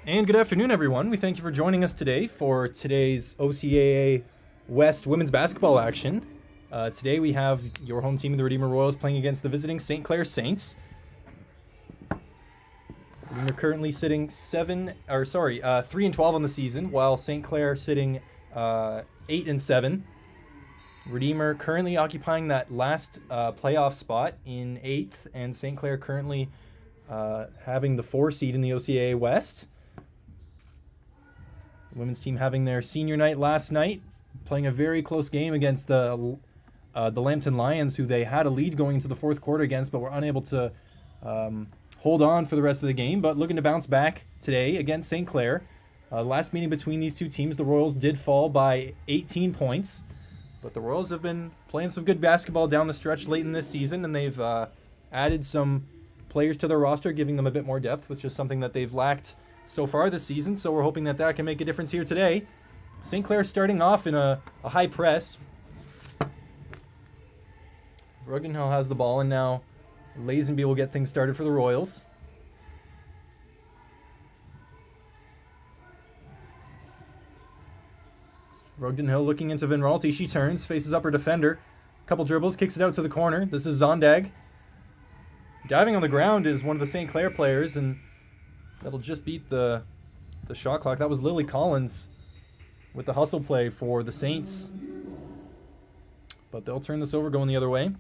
And good afternoon, everyone. We thank you for joining us today for today's OCAA West women's basketball action. Today we have your home team, the Redeemer Royals, playing against the visiting St. Clair Saints. Redeemer currently sitting 3-12 on the season, while St. Clair sitting 8-7. Redeemer currently occupying that last playoff spot in 8th, and St. Clair currently having the 4 seed in the OCAA West. The women's team having their senior night last night, playing a very close game against the Lambton Lions, who they had a lead going into the fourth quarter against, but were unable to hold on for the rest of the game. But looking to bounce back today against St. Clair. Last meeting between these two teams, the Royals did fall by 18 points. But the Royals have been playing some good basketball down the stretch late in this season, and they've added some players to their roster, giving them a bit more depth, which is something that they've lacked so far this season. So we're hoping that that can make a difference here today. St. Clair starting off in a high press. Brugdenhill has the ball, and now Lazenby will get things started for the Royals. Brugdenhill looking into Vinralty. She turns, faces up her defender. Couple dribbles, kicks it out to the corner. This is Zondag. Diving on the ground is one of the St. Clair players, and that'll just beat the shot clock. That was Lily Collins with the hustle play for the Saints. But they'll turn this over, going the other way.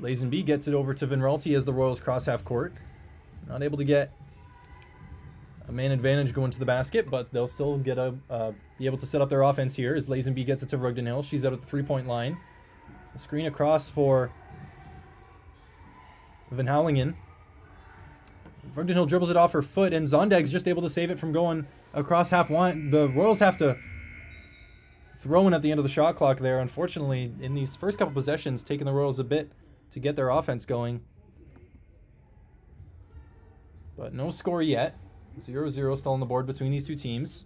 Lazenby gets it over to Vinralty as the Royals cross half court. Not able to get a man advantage going to the basket, but they'll still get be able to set up their offense here as Lazenby gets it to Brugdenhill. She's out at the three-point line. A screen across for Van Houwelingen. Brugdenhill dribbles it off her foot, and Zondag's just able to save it from going across half line. The Royals have to throw in at the end of the shot clock there. Unfortunately, in these first couple possessions, taking the Royals a bit to get their offense going. But no score yet. 0-0 still on the board between these two teams.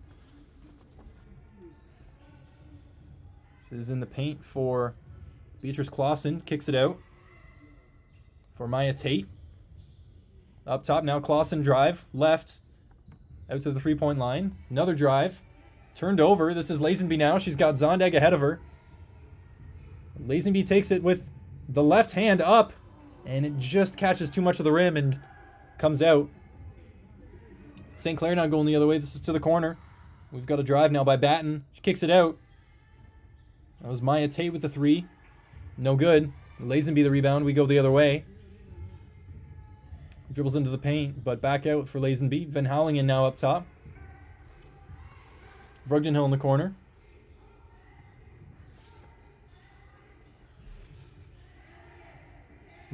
This is in the paint for Beatrice Clausen. Kicks it out for Maya Tate. Up top now, Clausen drive. Left. Out to the three-point line. Another drive. Turned over. This is Lazenby now. She's got Zondag ahead of her. Lazenby takes it with the left hand up, and it just catches too much of the rim and comes out. St. Clair now going the other way. This is to the corner. We've got a drive now by Batten. She kicks it out. That was Maya Tate with the three. No good. Lazenby the rebound. We go the other way. Dribbles into the paint, but back out for Lazenby. Van Houwelingen now up top. Brugdenhill in the corner.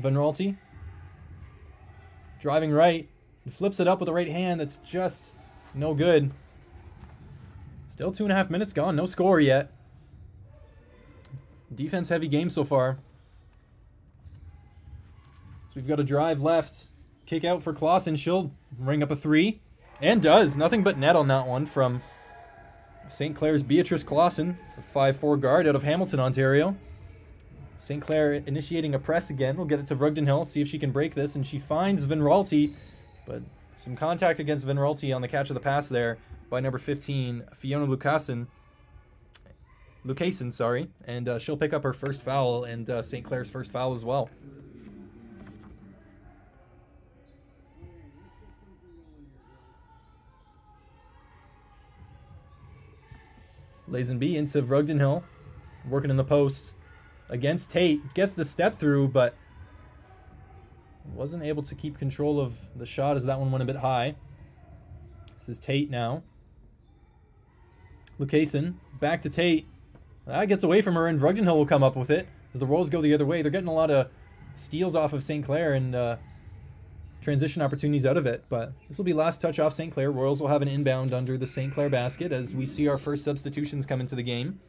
Vinralty. Driving right. Flips it up with the right hand. That's just no good. Still 2.5 minutes gone. No score yet. Defense heavy game so far. So we've got a drive left. Kick out for Clausen. She'll ring up a three. And does. Nothing but net on that one from St. Clair's Beatrice Clausen, a 5'4" guard out of Hamilton, Ontario. St. Clair initiating a press again. We'll get it to Brugdenhill, see if she can break this. And she finds Vinralty, but some contact against Vinralty on the catch of the pass there by number 15, Fiona Lucasen, and she'll pick up her first foul and St. Clair's first foul as well. Lazenby into Brugdenhill, working in the post against Tate. Gets the step through, but wasn't able to keep control of the shot as that one went a bit high. This is Tate now. Lucasen back to Tate. That gets away from her, and Brugdenhill will come up with it as the Royals go the other way. They're getting a lot of steals off of St. Clair and transition opportunities out of it, but this will be last touch off St. Clair. Royals will have an inbound under the St. Clair basket as we see our first substitutions come into the game.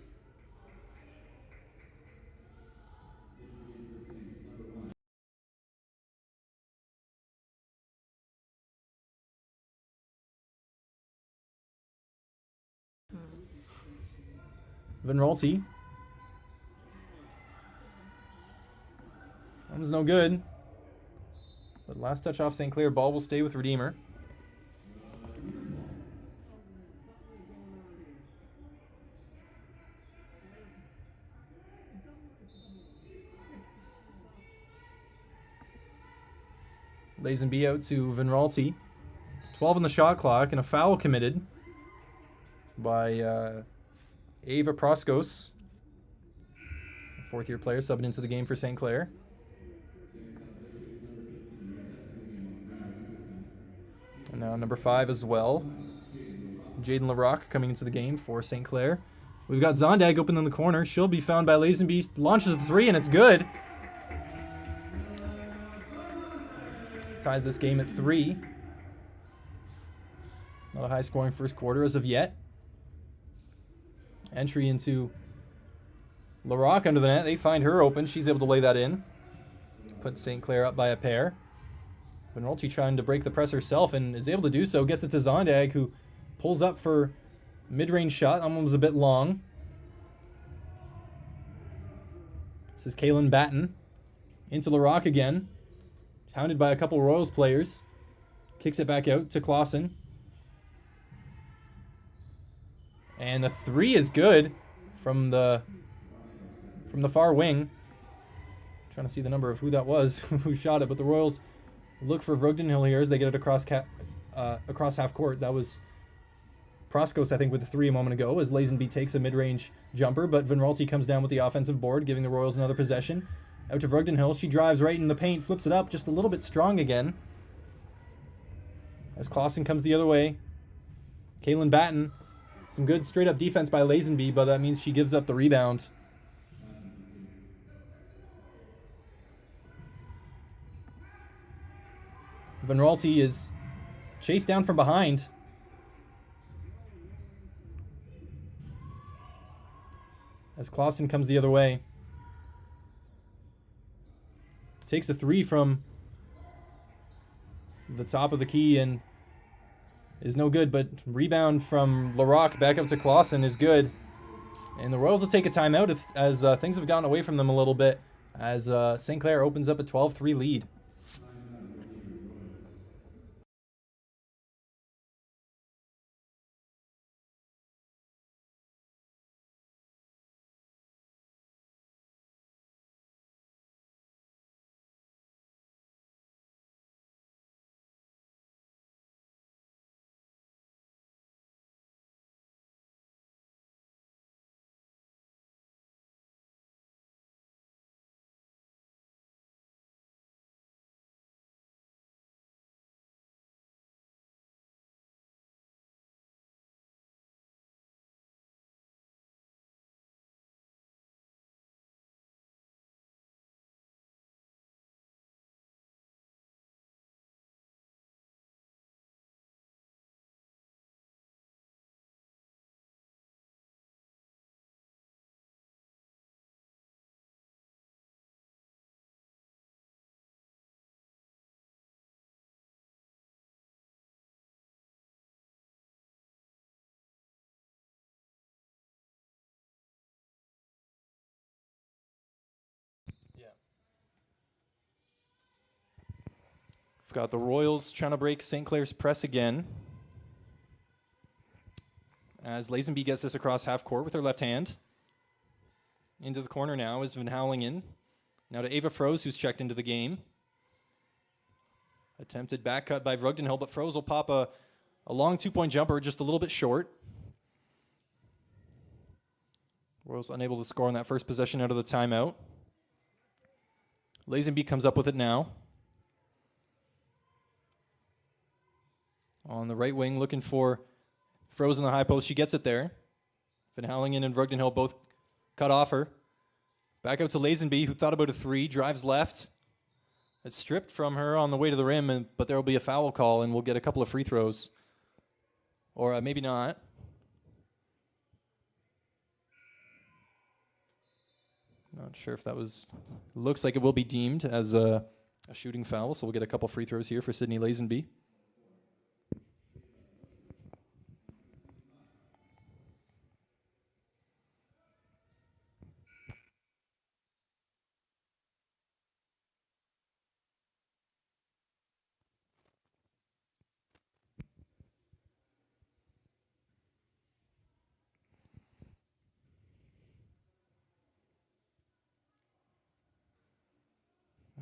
Vinralty That was no good. But last touch off St. Clair. Ball will stay with Redeemer. Lazenby out to Vinralty. 12 on the shot clock and a foul committed by Ava Proskos. Fourth-year player subbing into the game for St. Clair. And now number 5 as well. Jaden LaRock coming into the game for St. Clair. We've got Zondag open in the corner. She'll be found by Lazenby. Launches the 3 and it's good. Ties this game at 3. Not a high-scoring first quarter as of yet. Entry into LaRock under the net. They find her open. She's able to lay that in. Put St. Clair up by a pair. Vinralty trying to break the press herself and is able to do so. Gets it to Zondag, who pulls up for mid-range shot. Almost a bit long. This is Kaylin Batten. Into LaRock again. Hounded by a couple Royals players. Kicks it back out to Clausen. And the 3 is good from the far wing. Trying to see the number of who that was who shot it, but the Royals look for Vrogdenhill here as they get it across half court. That was Proskos, I think, with the 3 a moment ago, as Lazenby takes a mid-range jumper, but Vinralty comes down with the offensive board, giving the Royals another possession. Out to Vrogdenhill. She drives right in the paint, flips it up, just a little bit strong again. As Clausen comes the other way. Kaylin Batten. Some good straight-up defense by Lazenby, but that means she gives up the rebound. Vinralty is chased down from behind. As Clausen comes the other way. Takes a 3 from the top of the key and is no good, but rebound from LaRock back up to Clausen is good. And the Royals will take a timeout as things have gotten away from them a little bit as St. Clair opens up a 12-3 lead. We've got the Royals trying to break St. Clair's press again. As Lazenby gets this across half court with her left hand. Into the corner now is Van Houwelingen. Now to Ava Froese, who's checked into the game. Attempted back cut by Vrogdenhill, but Froese will pop a long two-point jumper, just a little bit short. Royals unable to score on that first possession out of the timeout. Lazenby comes up with it now. On the right wing, looking for Froese in the high post. She gets it there. Van Houwelingen and Vrogdenhill both cut off her. Back out to Lazenby, who thought about a 3, drives left. It's stripped from her on the way to the rim, but there will be a foul call, and we'll get a couple of free throws. Or maybe not. Not sure if that was... Looks like it will be deemed as a shooting foul, so we'll get a couple free throws here for Sydney Lazenby.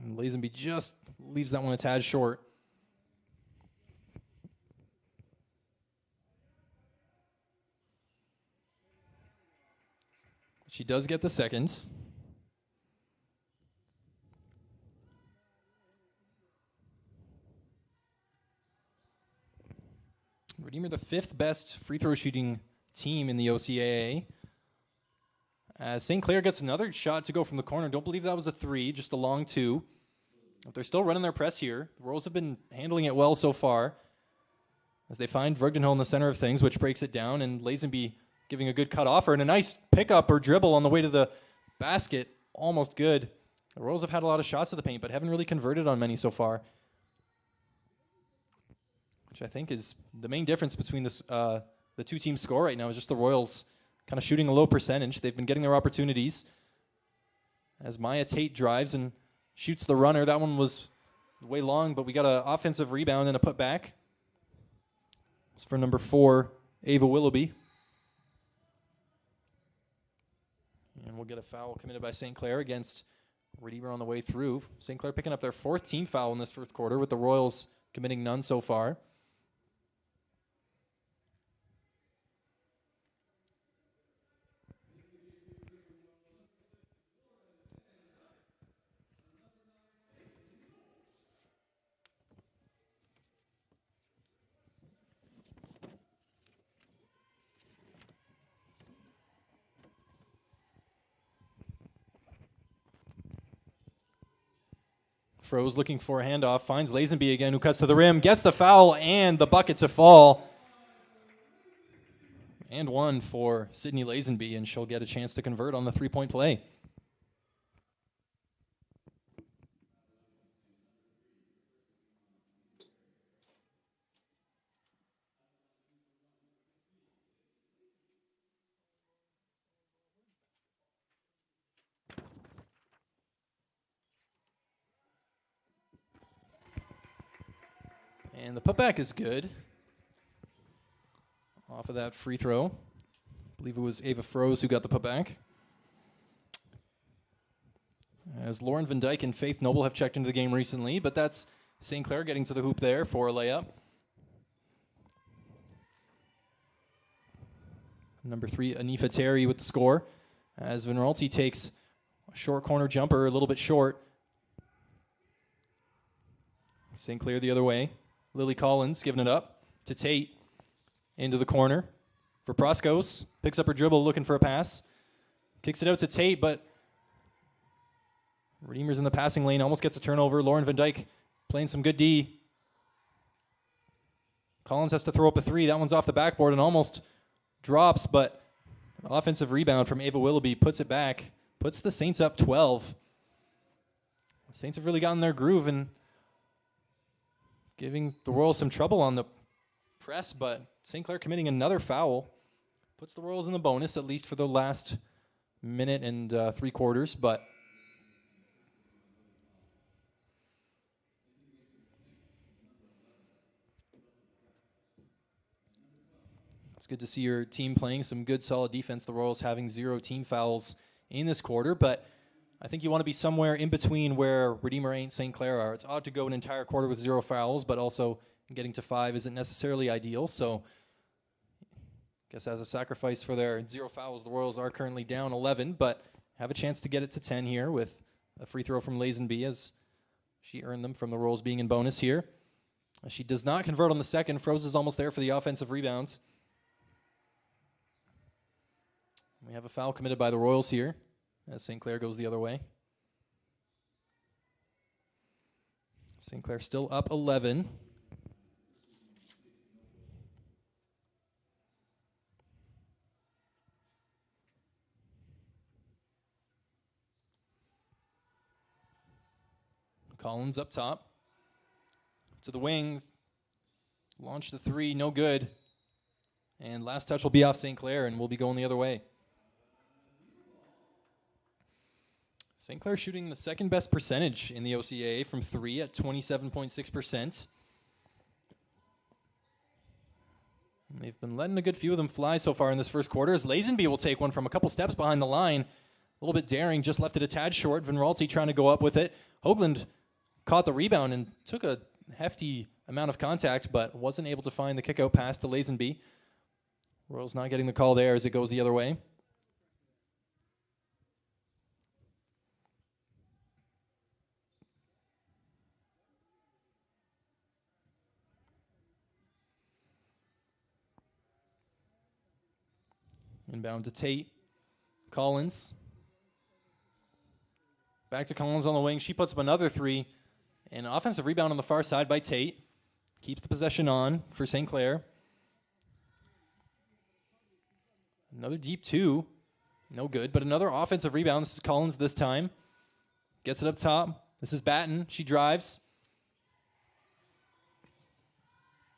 And Lazenby just leaves that one a tad short. She does get the seconds. Redeemer, the 5th best free throw shooting team in the OCAA. As St. Clair gets another shot to go from the corner. Don't believe that was a 3, just a long 2. But they're still running their press here. The Royals have been handling it well so far, as they find Vrugdenhill in the center of things, which breaks it down, and Lazenby giving a good cut offer and a nice pickup or dribble on the way to the basket. Almost good. The Royals have had a lot of shots to the paint, but haven't really converted on many so far, which I think is the main difference between this, the two teams' score right now, is just the Royals kind of shooting a low percentage. They've been getting their opportunities. As Maya Tate drives and shoots the runner. That one was way long, but we got an offensive rebound and a putback. It's for number 4, Ava Willoughby. And we'll get a foul committed by St. Clair against Redeemer on the way through. St. Clair picking up their 4th team foul in this first quarter, with the Royals committing none so far. Froze looking for a handoff, finds Lazenby again, who cuts to the rim, gets the foul and the bucket to fall. And one for Sydney Lazenby, and she'll get a chance to convert on the 3-point play. And the putback is good off of that free throw. I believe it was Ava Froze who got the putback. As Lauren Van Dyke and Faith Noble have checked into the game recently, but that's St. Clair getting to the hoop there for a layup. Number 3, Anifa Terry with the score, as Vinralti takes a short corner jumper, a little bit short. St. Clair the other way. Lily Collins giving it up to Tate into the corner for Proskos. Picks up her dribble, looking for a pass. Kicks it out to Tate, but Redeemer's in the passing lane, almost gets a turnover. Lauren Van Dyke playing some good D. Collins has to throw up a 3. That one's off the backboard and almost drops, but an offensive rebound from Ava Willoughby puts it back, puts the Saints up 12. The Saints have really gotten their groove and giving the Royals some trouble on the press, but St. Clair committing another foul puts the Royals in the bonus, at least for the last minute and 3 quarters, but it's good to see your team playing some good, solid defense. The Royals having 0 team fouls in this quarter, but I think you want to be somewhere in between where Redeemer and St. Clair are. It's odd to go an entire quarter with 0 fouls, but also getting to 5 isn't necessarily ideal. So I guess as a sacrifice for their 0 fouls, the Royals are currently down 11, but have a chance to get it to 10 here with a free throw from Lazenby, as she earned them from the Royals being in bonus here. She does not convert on the second. Froze is almost there for the offensive rebounds. We have a foul committed by the Royals here, as St. Clair goes the other way. St. Clair still up 11. Collins up top. To the wing. Launch the 3, no good. And last touch will be off St. Clair, and we'll be going the other way. St. Clair shooting the 2nd best percentage in the OCAA from 3 at 27.6%. They've been letting a good few of them fly so far in this first quarter, as Lazenby will take one from a couple steps behind the line. A little bit daring, just left it a tad short. Van Raalte trying to go up with it. Hoagland caught the rebound and took a hefty amount of contact, but wasn't able to find the kick-out pass to Lazenby. Royals not getting the call there as it goes the other way. Inbound to Tate. Collins. Back to Collins on the wing. She puts up another three. And an offensive rebound on the far side by Tate. Keeps the possession on for St. Clair. Another deep two. No good, but another offensive rebound. This is Collins this time. Gets it up top. This is Batten. She drives.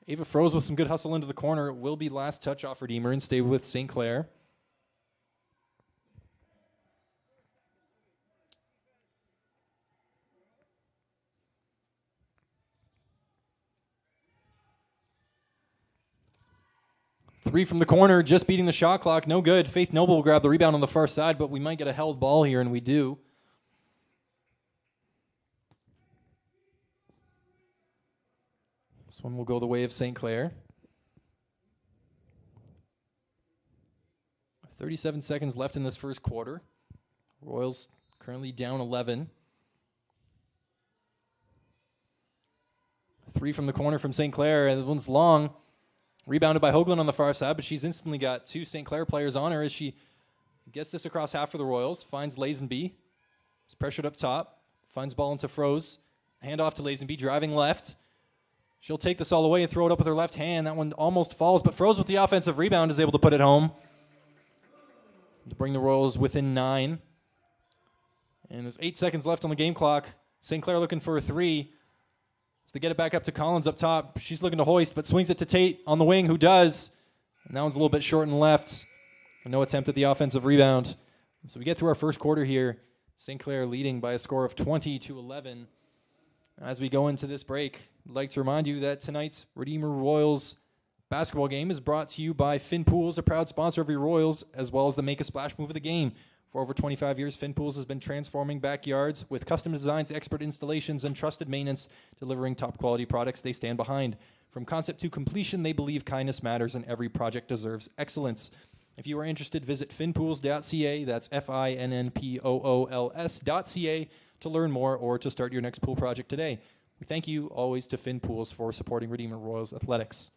Ava Froze with some good hustle into the corner. It will be last touch off Redeemer and stay with St. Clair. Three from the corner, just beating the shot clock. No good. Faith Noble will grab the rebound on the far side, but we might get a held ball here, and we do. This one will go the way of St. Clair. 37 seconds left in this first quarter. Royals currently down 11. Three from the corner from St. Clair, and the one's long. Rebounded by Hoagland on the far side, but she's instantly got two St. Clair players on her as she gets this across half for the Royals. Finds Lazenby. It's pressured up top. Finds ball into Froze. Hand off to Lazenby, driving left. She'll take this all the way and throw it up with her left hand. That one almost falls, but Froze with the offensive rebound is able to put it home to bring the Royals within 9. And there's 8 seconds left on the game clock. St. Clair looking for a three. So they get it back up to Collins up top. She's looking to hoist, but swings it to Tate on the wing, who does. And that one's a little bit short and left. No attempt at the offensive rebound. So we get through our first quarter here. St. Clair leading by a score of 20-11. As we go into this break, I'd like to remind you that tonight's Redeemer Royals basketball game is brought to you by Finn Pools, a proud sponsor of your Royals, as well as the Make a Splash move of the game. For over 25 years, Finn Pools has been transforming backyards with custom designs, expert installations, and trusted maintenance, delivering top-quality products they stand behind. From concept to completion, they believe kindness matters and every project deserves excellence. If you are interested, visit finnpools.ca, that's FINNPOOLS.ca, to learn more or to start your next pool project today. We thank you always to Finn Pools for supporting Redeemer Royals Athletics.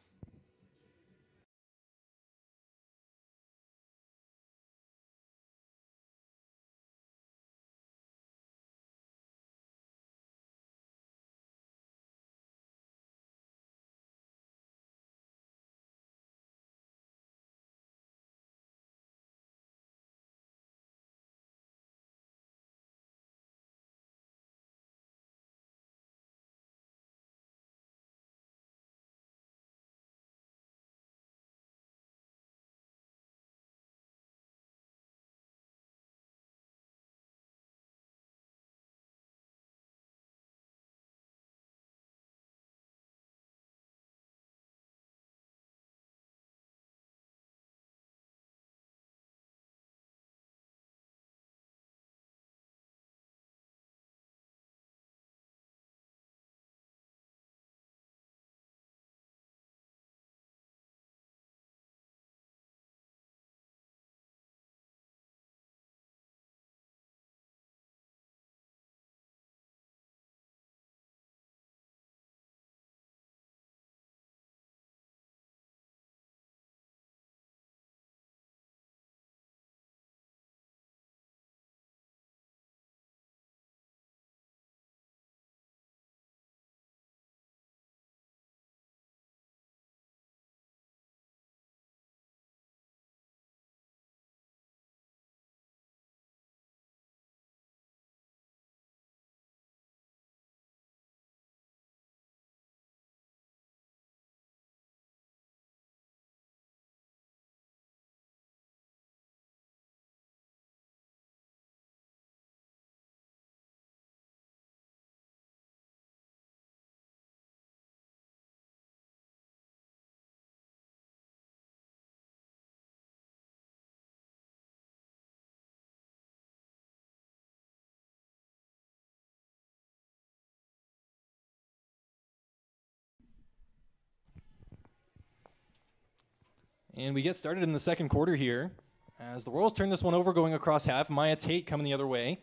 And we get started in the second quarter here as the Royals turn this one over going across half. Maya Tate coming the other way.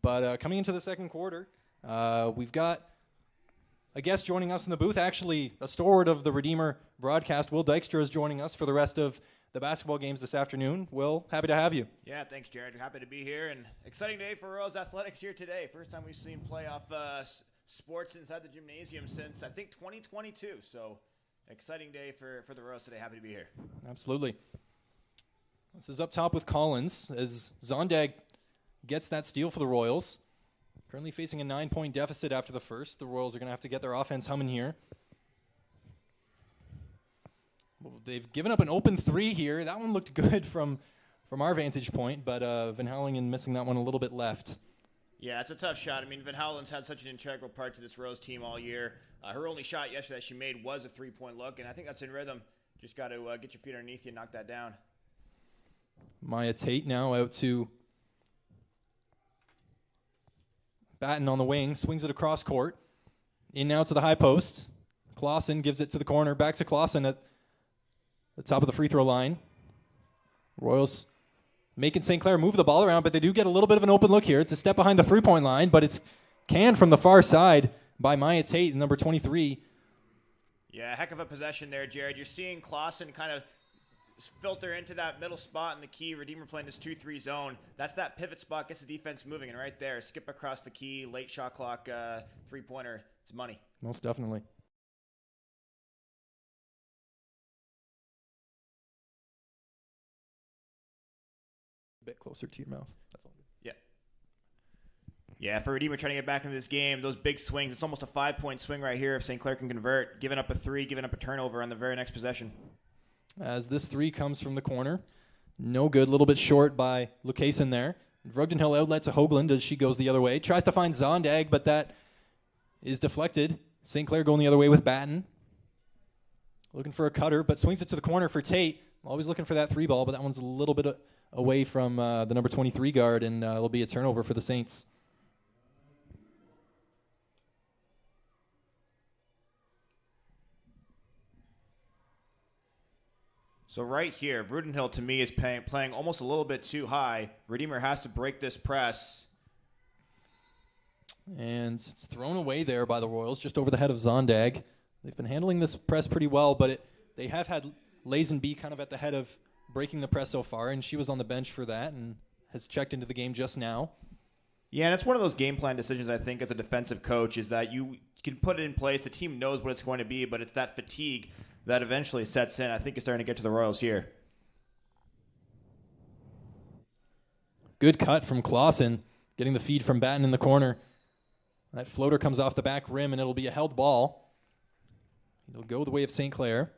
But coming into the second quarter, we've got a guest joining us in the booth. Actually, a stalwart of the Redeemer broadcast, Will Dykstra, is joining us for the rest of the basketball games this afternoon. Will, happy to have you. Yeah, thanks, Jared. Happy to be here. And exciting day for Royals Athletics here today. First time we've seen playoff sports inside the gymnasium since, I think, 2022. So exciting day for the Royals today. Happy to be here. Absolutely. This is up top with Collins as Zondag gets that steal for the Royals. Currently facing a 9-point deficit after the first. The Royals are going to have to get their offense humming here. Well, they've given up an open three here. That one looked good from our vantage point, but Van Houwelingen missing that one a little bit left. Yeah, it's a tough shot. I mean, Van Houwelingen's had such an integral part to this Rose team all year. Her only shot yesterday that she made was a three-point look, and I think that's in rhythm. Just got to get your feet underneath you and knock that down. Maya Tate now out to Batten on the wing, swings it across court. In now to the high post. Clausen gives it to the corner. Back to Clausen at the top of the free throw line. Royals making St. Clair move the ball around, but they do get a little bit of an open look here. It's a step behind the three-point line, but it's canned from the far side by Maya Tate, number 23. Yeah, heck of a possession there, Jared. You're seeing Clausen kind of filter into that middle spot in the key. Redeemer playing this 2-3 zone. That's that pivot spot, gets the defense moving, and right there, skip across the key, late shot clock, three-pointer. It's money. Most definitely. A bit closer to your mouth. That's all good. Yeah. Yeah, for Redeemer trying to get back into this game, those big swings, it's almost a 5-point swing right here if St. Clair can convert. Giving up a three, giving up a turnover on the very next possession. As this three comes from the corner. No good. A little bit short by Lucasen there. Vrugden Hill outlet to Hoagland as she goes the other way. Tries to find Zondag, but that is deflected. St. Clair going the other way with Batten. Looking for a cutter, but swings it to the corner for Tate. Always looking for that three ball, but that one's a little bit away from the number 23 guard, and it'll be a turnover for the Saints. So right here, Vrugden to me is playing almost a little bit too high. Redeemer has to break this press. And it's thrown away there by the Royals, just over the head of Zondag. They've been handling this press pretty well, but they have had Lazenby kind of at the head of breaking the press so far, and she was on the bench for that and has checked into the game just now. Yeah, and it's one of those game plan decisions, I think, as a defensive coach, is that you can put it in place. The team knows what it's going to be, but it's that fatigue that eventually sets in. I think it's starting to get to the Royals here. Good cut from Clausen, getting the feed from Batten in the corner. That floater comes off the back rim, and it'll be a held ball. It'll go the way of St. Clair.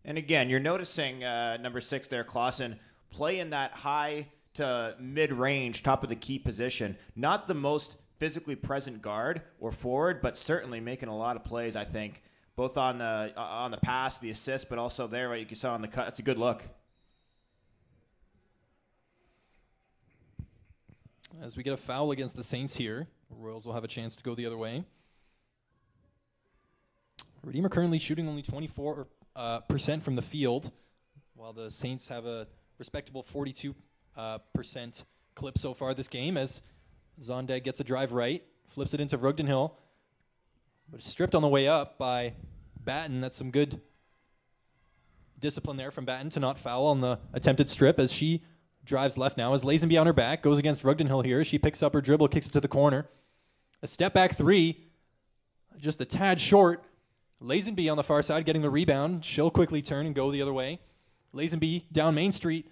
And again, you're noticing number 6 there, Clausen, play in that high to mid-range, top of the key position. Not the most physically present guard or forward, but certainly making a lot of plays, I think, both on the pass, the assist, but also there, what you saw on the cut. It's a good look. As we get a foul against the Saints here, the Royals will have a chance to go the other way. Redeemer currently shooting only 24% from the field, while the Saints have a respectable 42% clip so far this game, as Zondag gets a drive right, flips it into Vrugden Hill, but stripped on the way up by Batten. That's some good discipline there from Batten to not foul on the attempted strip as she drives left now. As Lazenby on her back, goes against Vrugden Hill here. She picks up her dribble, kicks it to the corner. A step back three, just a tad short. Lazenby on the far side getting the rebound. She'll quickly turn and go the other way. Lazenby down Main Street,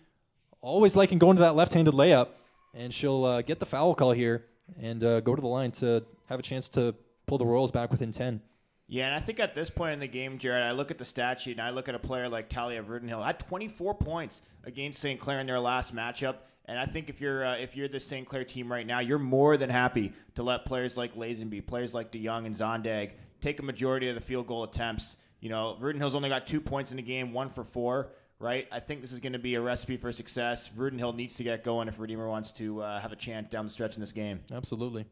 always liking going to that left-handed layup, and she'll get the foul call here and go to the line to have a chance to pull the Royals back within 10. Yeah, and I think at this point in the game, Jared, I look at the stat sheet and I look at a player like Talia Vrugden Hill. Had 24 points against St. Clair in their last matchup, and I think if you're the St. Clair team right now, you're more than happy to let players like Lazenby, players like DeYoung and Zondag take a majority of the field goal attempts. You know, Vrugden Hill's only got 2 points in the game, 1 for 4. Right, I think this is going to be a recipe for success. Vrugden Hill needs to get going if Redeemer wants to have a chance down the stretch in this game. Absolutely.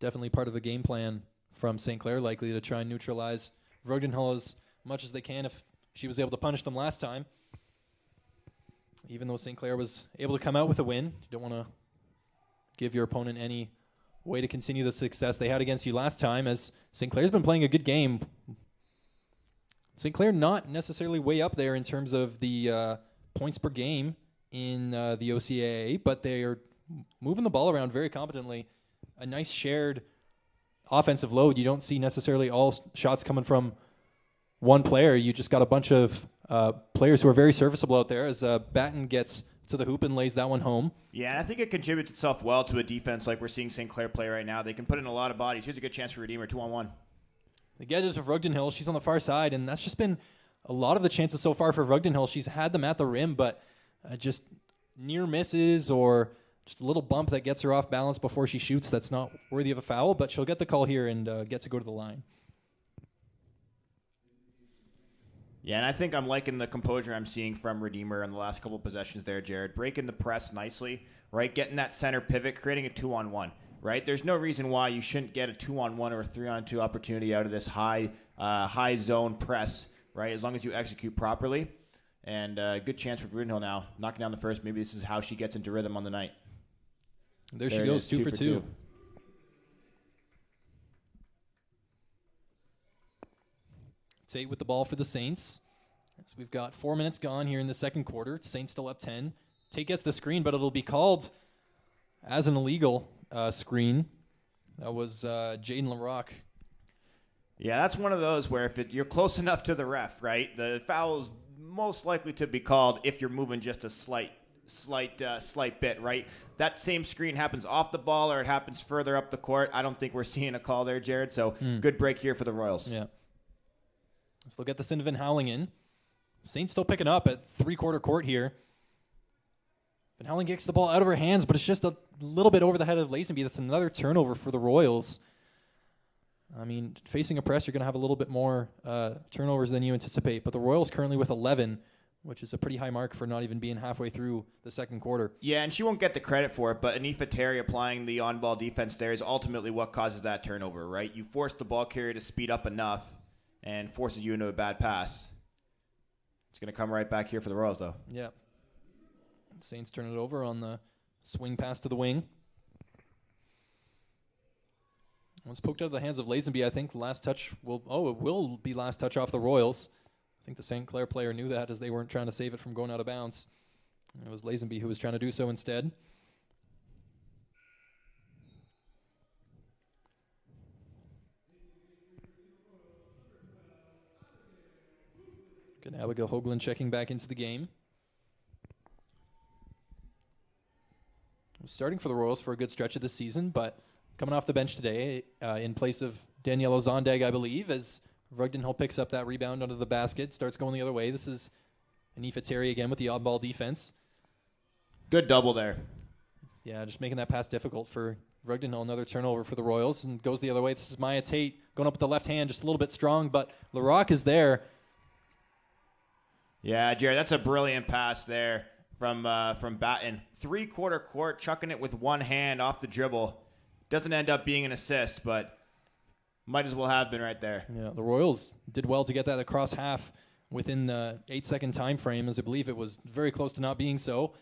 Definitely part of the game plan from St. Clair, likely to try and neutralize Vrugden Hill's much as they can if she was able to punish them last time. Even though St. Clair was able to come out with a win, you don't want to give your opponent any way to continue the success they had against you last time, as St. Clair's been playing a good game. St. Clair not necessarily way up there in terms of the points per game in the OCAA, but they are moving the ball around very competently. A nice shared offensive load. You don't see necessarily all shots coming from one player. You just got a bunch of players who are very serviceable out there, as Batten gets to the hoop and lays that one home. Yeah, and I think it contributes itself well to a defense like we're seeing St. Clair play right now. They can put in a lot of bodies. Here's a good chance for Redeemer, 2-on-1. They get it to Vrugden Hill. She's on the far side, and that's just been a lot of the chances so far for Vrugden Hill. She's had them at the rim, but just near misses or just a little bump that gets her off balance before she shoots. That's not worthy of a foul, but she'll get the call here and get to go to the line. Yeah, and I think I'm liking the composure I'm seeing from Redeemer in the last couple of possessions there, Jared. Breaking the press nicely, right? Getting that center pivot, creating a 2-on-1, right? There's no reason why you shouldn't get a 2-on-1 or a 3-on-2 opportunity out of this high zone press, right? As long as you execute properly. And good chance for Vruden Hill now. Knocking down the first. Maybe this is how she gets into rhythm on the night. There she goes, 2 for 2. Tate with the ball for the Saints. So we've got 4 minutes gone here in the second quarter. Saints still up 10. Tate gets the screen, but it'll be called as an illegal screen. That was Jaden LaRock. Yeah, that's one of those where if you're close enough to the ref, right, the foul is most likely to be called if you're moving just a slight bit, right? That same screen happens off the ball or it happens further up the court. I don't think we're seeing a call there, Jared. So good break here for the Royals. Yeah. So they'll get the Sinvin Howling in. Saints still picking up at three-quarter court here. Van Howling gets the ball out of her hands, but it's just a little bit over the head of Lazenby. That's another turnover for the Royals. I mean, facing a press, you're going to have a little bit more turnovers than you anticipate. But the Royals currently with 11, which is a pretty high mark for not even being halfway through the second quarter. Yeah, and she won't get the credit for it, but Anifa Terry applying the on-ball defense there is ultimately what causes that turnover, right? You force the ball carrier to speed up enough and forces you into a bad pass. It's going to come right back here for the Royals, though. Yeah. Saints turn it over on the swing pass to the wing. Once poked out of the hands of Lazenby, I think the last touch will be last touch off the Royals. I think the St. Clair player knew that, as they weren't trying to save it from going out of bounds. It was Lazenby who was trying to do so instead. Good, Abigail Hoagland checking back into the game. Starting for the Royals for a good stretch of the season, but coming off the bench today in place of Daniela Zondag, I believe, as Vrugden Hill picks up that rebound under the basket, starts going the other way. This is Anifa Terry again with the oddball defense. Good double there. Yeah, just making that pass difficult for Vrugden Hill. Another turnover for the Royals, and goes the other way. This is Maya Tate going up with the left hand, just a little bit strong, but LaRock is there. Yeah, Jared, that's a brilliant pass there from Batten. Three-quarter court, chucking it with one hand off the dribble. Doesn't end up being an assist, but might as well have been right there. Yeah, the Royals did well to get that across half within the 8-second time frame, as I believe it was very close to not being so.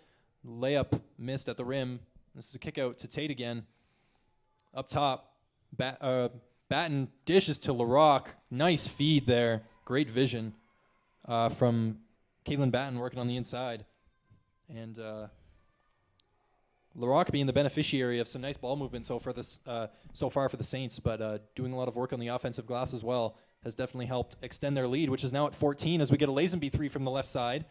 Layup missed at the rim. This is a kick out to Tate again. Up top, Batten dishes to LaRock. Nice feed there. Great vision from Caitlin Batten working on the inside. And LaRock being the beneficiary of some nice ball movement so far for the Saints, but doing a lot of work on the offensive glass as well has definitely helped extend their lead, which is now at 14 as we get a Lazenby three from the left side.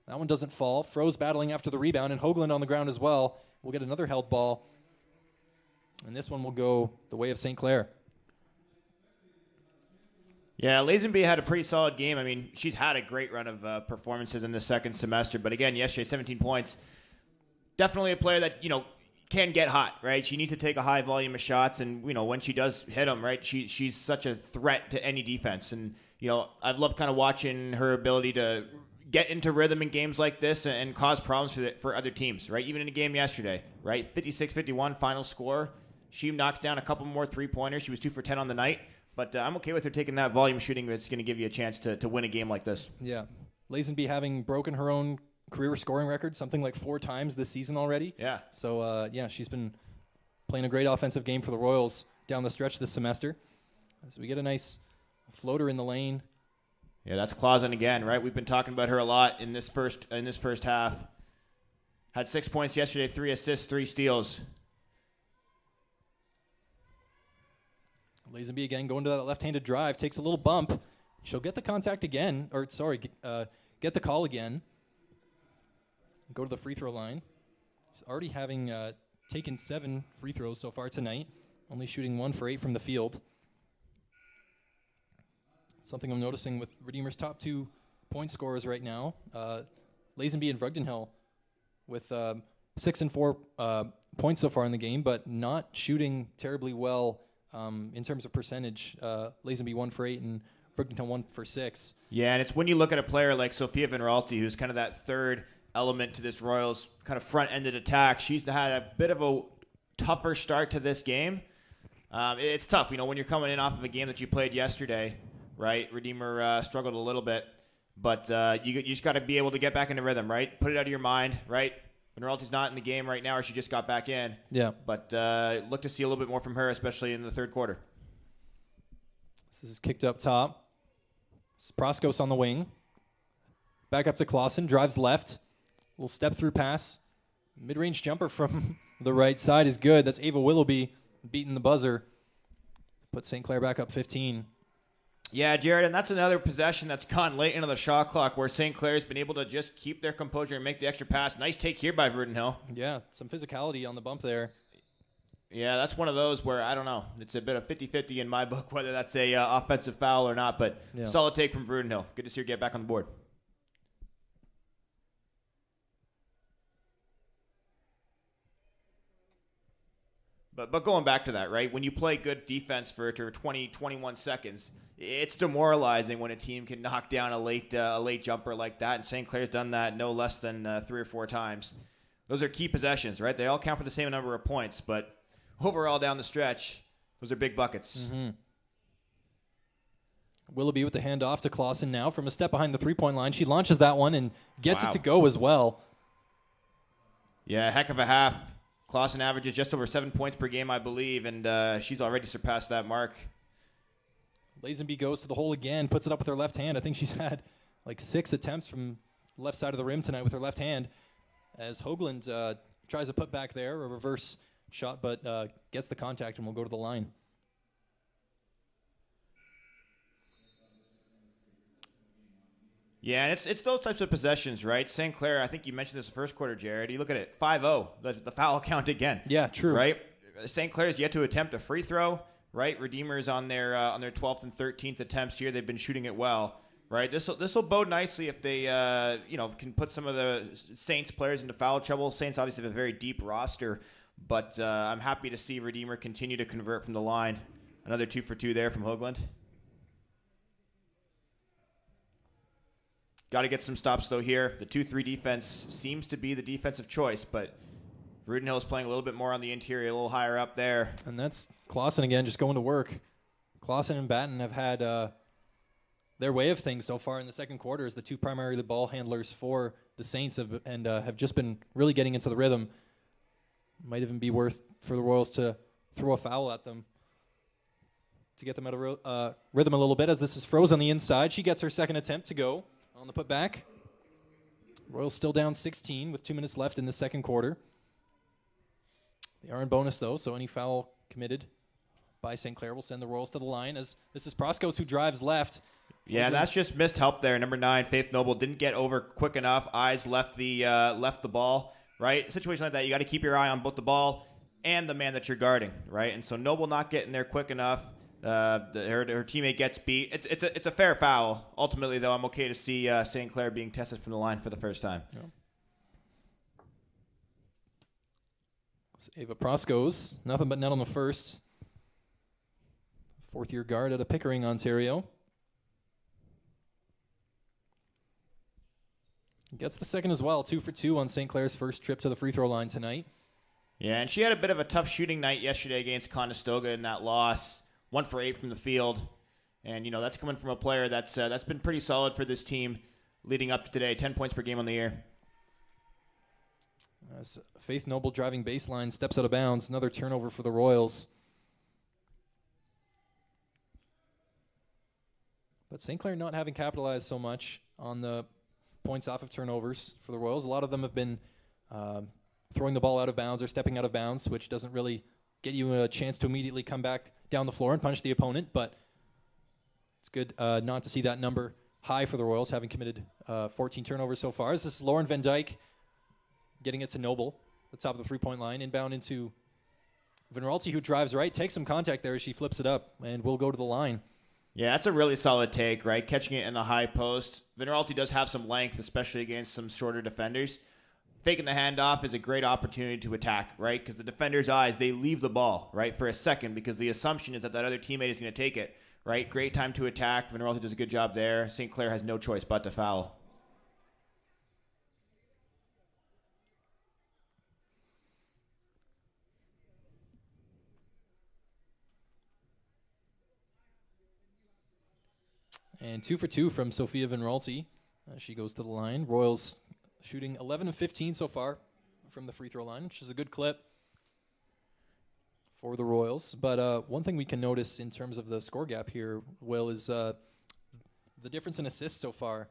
That one doesn't fall. Froze battling after the rebound, and Hoagland on the ground as well. We'll get another held ball. And this one will go the way of St. Clair. Yeah, Lazenby had a pretty solid game. I mean, she's had a great run of performances in the second semester. But again, yesterday, 17 points. Definitely a player that, can get hot, right? She needs to take a high volume of shots. And, when she does hit them, right, she's such a threat to any defense. And, I've loved kind of watching her ability to get into rhythm in games like this and cause problems for other teams, right? Even in a game yesterday, right? 56-51 final score. She knocks down a couple more three-pointers. She was 2 for 10 on the night. But I'm okay with her taking that volume shooting. It's going to give you a chance to win a game like this. Yeah. Lazenby having broken her own career scoring record, something like 4 times this season already. Yeah. So, she's been playing a great offensive game for the Royals down the stretch this semester. So we get a nice floater in the lane. Yeah, that's Clausen again, right? We've been talking about her a lot in this first half. Had 6 points yesterday, 3 assists, 3 steals. Lazenby again going to that left-handed drive, takes a little bump. She'll get the contact again, get the call again. Go to the free throw line. She's already having taken 7 free throws so far tonight, only shooting 1 for 8 from the field. Something I'm noticing with Redeemer's top 2 point scorers right now, Lazenby and Vrugdenhill with 6 and 4 points so far in the game, but not shooting terribly well in terms of percentage. Lazenby 1 for 8 and Vrugdenhill 1 for 6. Yeah, and it's when you look at a player like Sophia Vinralti, who's kind of that third element to this Royals kind of front-ended attack. She's had a bit of a tougher start to this game. It's tough, when you're coming in off of a game that you played yesterday, right? Redeemer struggled a little bit, but you just got to be able to get back into rhythm, right? Put it out of your mind, right? Vinralti's not in the game right now, or she just got back in. Yeah. But look to see a little bit more from her, especially in the third quarter. This is kicked up top. Proskos on the wing. Back up to Clausen. Drives left. Little step-through pass. Mid-range jumper from the right side is good. That's Ava Willoughby beating the buzzer. Put St. Clair back up 15. Yeah, Jared, and that's another possession that's gone late into the shot clock where St. Clair's been able to just keep their composure and make the extra pass. Nice take here by Vrugdenhill. Yeah, some physicality on the bump there. Yeah, that's one of those where, I don't know, it's a bit of 50-50 in my book, whether that's a offensive foul or not, but solid take from Vrugdenhill. Good to see her get back on the board. But going back to that, right, when you play good defense for 20, 21 seconds, it's demoralizing when a team can knock down a late jumper like that, and St. Clair's done that no less than 3 or 4 times. Those are key possessions, right? They all count for the same number of points, but overall down the stretch, those are big buckets. Mm-hmm. Willoughby with the handoff to Clausen now from a step behind the three-point line. She launches that one and gets it to go as well. Yeah, heck of a half. Clausen averages just over 7 points per game, I believe, and she's already surpassed that mark. Lazenby goes to the hole again, puts it up with her left hand. I think she's had like 6 attempts from the left side of the rim tonight with her left hand. As Hoagland tries to put back there, a reverse shot, but gets the contact and will go to the line. Yeah, and it's those types of possessions, right? St. Clair, I think you mentioned this the first quarter, Jared. You look at it, 5-0, the foul count again. Yeah, true. Right? St. Clair's yet to attempt a free throw, right? Redeemer's on their 12th and 13th attempts here. They've been shooting it well, right? This will bode nicely if they can put some of the Saints players into foul trouble. Saints obviously have a very deep roster, but I'm happy to see Redeemer continue to convert from the line. Another 2 for 2 there from Hoagland. Got to get some stops, though, here. The 2-3 defense seems to be the defensive choice, but Vrugdenhill is playing a little bit more on the interior, a little higher up there. And that's Clausen again, just going to work. Clausen and Batten have had their way of things so far in the second quarter as the 2 primary ball handlers for the Saints have just been really getting into the rhythm. Might even be worth for the Royals to throw a foul at them to get them out of rhythm a little bit, as this is Froze on the inside. She gets her second attempt to go on the putback. Royals still down 16 with 2 minutes left in the second quarter. They are in bonus, though, so any foul committed by St. Clair will send the Royals to the line, as this is Proskos who drives left. Yeah, that's just missed help there. Number 9, Faith Noble, didn't get over quick enough. Eyes left the ball, right? A situation like that, you got to keep your eye on both the ball and the man that you're guarding, right? And so Noble not getting there quick enough. Her teammate gets beat. It's a fair foul. Ultimately, though, I'm okay to see St. Clair being tested from the line for the first time. Yeah. Ava Proskos, nothing but net on the first. 4th-year guard out of Pickering, Ontario. Gets the second as well, 2 for 2 on St. Clair's first trip to the free throw line tonight. Yeah, and she had a bit of a tough shooting night yesterday against Conestoga in that loss. 1 for 8 from the field. And, that's coming from a player that's been pretty solid for this team leading up to today. 10 points per game on the year. As Faith Noble driving baseline steps out of bounds. Another turnover for the Royals. But St. Clair not having capitalized so much on the points off of turnovers for the Royals. A lot of them have been throwing the ball out of bounds or stepping out of bounds, which doesn't really get you a chance to immediately come back down the floor and punish the opponent. But it's good not to see that number high for the Royals, having committed 14 turnovers so far. This is Lauren Van Dyke getting it to Noble, the top of the three-point line, inbound into Veneralti, who drives right, takes some contact there as she flips it up, and will go to the line. Yeah, that's a really solid take, right? Catching it in the high post. Veneralti does have some length, especially against some shorter defenders. Faking the handoff is a great opportunity to attack, right? Because the defender's eyes, they leave the ball, right, for a second because the assumption is that other teammate is going to take it, right? Great time to attack. Veneralti does a good job there. St. Clair has no choice but to foul. And 2 for 2 from Sophia Veneralti. She goes to the line. Royals shooting 11 of 15 so far from the free throw line, which is a good clip for the Royals. But one thing we can notice in terms of the score gap here, Will, is the difference in assists so far.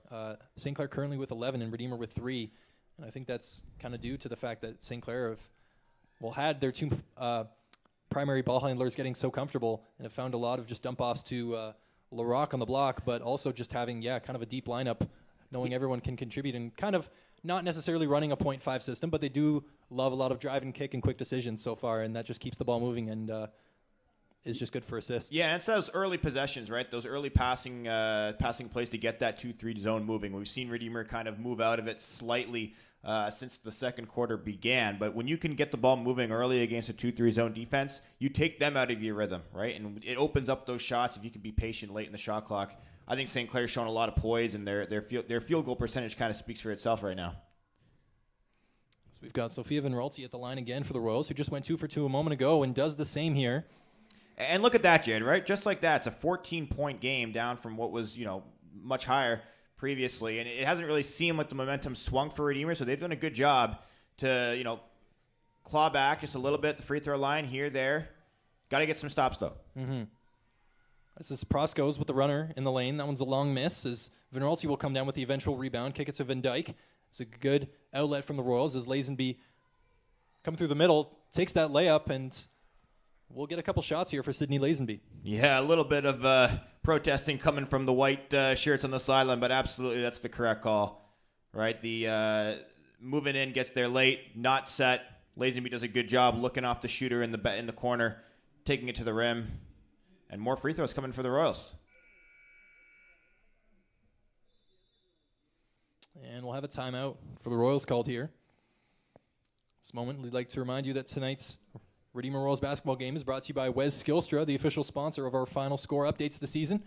St. Clair currently with 11 and Redeemer with 3. And I think that's kind of due to the fact that St. Clair had their two primary ball handlers getting so comfortable and have found a lot of just dump-offs to LaRock on the block, but also just having, kind of a deep lineup, knowing everyone can contribute and kind of not necessarily running a 0.5 system, but they do love a lot of drive and kick and quick decisions so far, and that just keeps the ball moving and is just good for assists. Yeah, and it's those early possessions, right? Those early passing plays to get that 2-3 zone moving. We've seen Redeemer kind of move out of it slightly since the second quarter began. But when you can get the ball moving early against a 2-3 zone defense, you take them out of your rhythm, right? And it opens up those shots if you can be patient late in the shot clock. I think St. Clair's shown a lot of poise, and their field goal percentage kind of speaks for itself right now. So we've got Sophia Veneralti at the line again for the Royals, who just went 2 for 2 a moment ago and does the same here. And look at that, Jed, right? Just like that, it's a 14-point game down from what was, much higher previously. And it hasn't really seemed like the momentum swung for Redeemer, so they've done a good job to, claw back just a little bit, the free throw line here, there. Got to get some stops, though. Mm-hmm. This is Proskos with the runner in the lane. That one's a long miss as Veneralti will come down with the eventual rebound, kick it to Van Dyke. It's a good outlet from the Royals as Lazenby come through the middle, takes that layup, and we'll get a couple shots here for Sydney Lazenby. Yeah, a little bit of protesting coming from the white shirts on the sideline, but absolutely that's the correct call, right? The moving in gets there late, not set. Lazenby does a good job looking off the shooter in the corner, taking it to the rim, and more free throws coming for the Royals. And we'll have a timeout for the Royals called here. This moment, we'd like to remind you that tonight's Redeemer Royals basketball game is brought to you by Wes Skillstra, the official sponsor of our Final Score updates this season.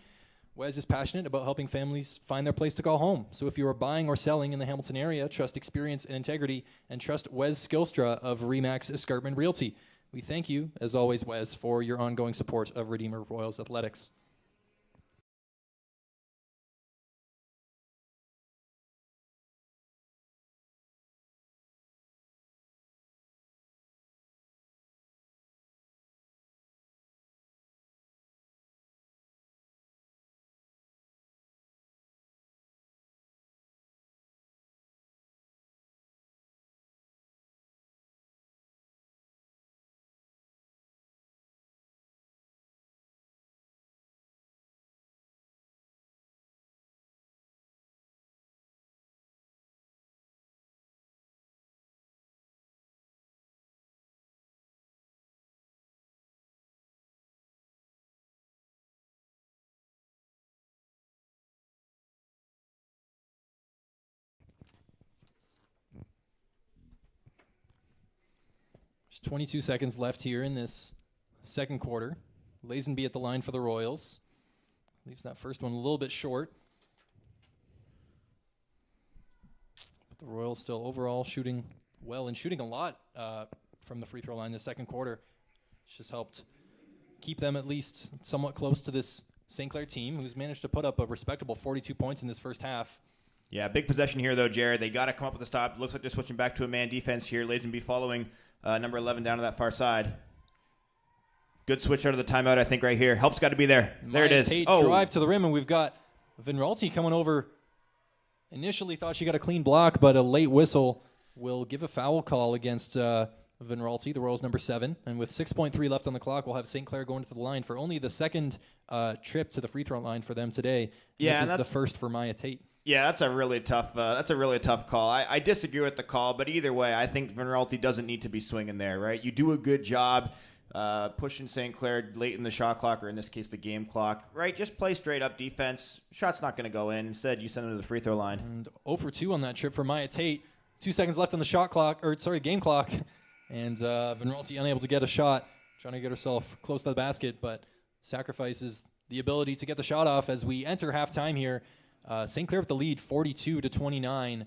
Wes is passionate about helping families find their place to call home. So if you are buying or selling in the Hamilton area, trust experience and integrity, and trust Wes Skillstra of Remax Escarpment Realty. We thank you, as always, Wes, for your ongoing support of Redeemer Royals Athletics. There's 22 seconds left here in this second quarter. Lazenby at the line for the Royals. Leaves that first one a little bit short. But the Royals still overall shooting well and shooting a lot from the free throw line this second quarter. It's just helped keep them at least somewhat close to this St. Clair team, who's managed to put up a respectable 42 points in this first half. Yeah, big possession here, though, Jared. They got to come up with a stop. Looks like they're switching back to a man defense here. Lazenby following number 11 down to that far side. Good switch out of the timeout, I think, right here. Help's got to be there. There it is. Drive to the rim, and we've got Vinralti coming over. Initially thought she got a clean block, but a late whistle will give a foul call against Vinralti, the Royals' number 7. And with 6.3 left on the clock, we'll have St. Clair going to the line for only the second trip to the free throw line for them today. Yeah, this is the first for Maya Tate. Yeah, that's a really tough call. I disagree with the call, but either way, I think Vinralti doesn't need to be swinging there, right? You do a good job pushing St. Clair late in the shot clock, or in this case, the game clock, right? Just play straight up defense. Shot's not going to go in. Instead, you send them to the free throw line. And 0 for 2 on that trip for Maya Tate. 2 seconds left on the game clock. And Vinralti unable to get a shot, trying to get herself close to the basket, but sacrifices the ability to get the shot off as we enter halftime here. St. Clair with the lead, 42-29.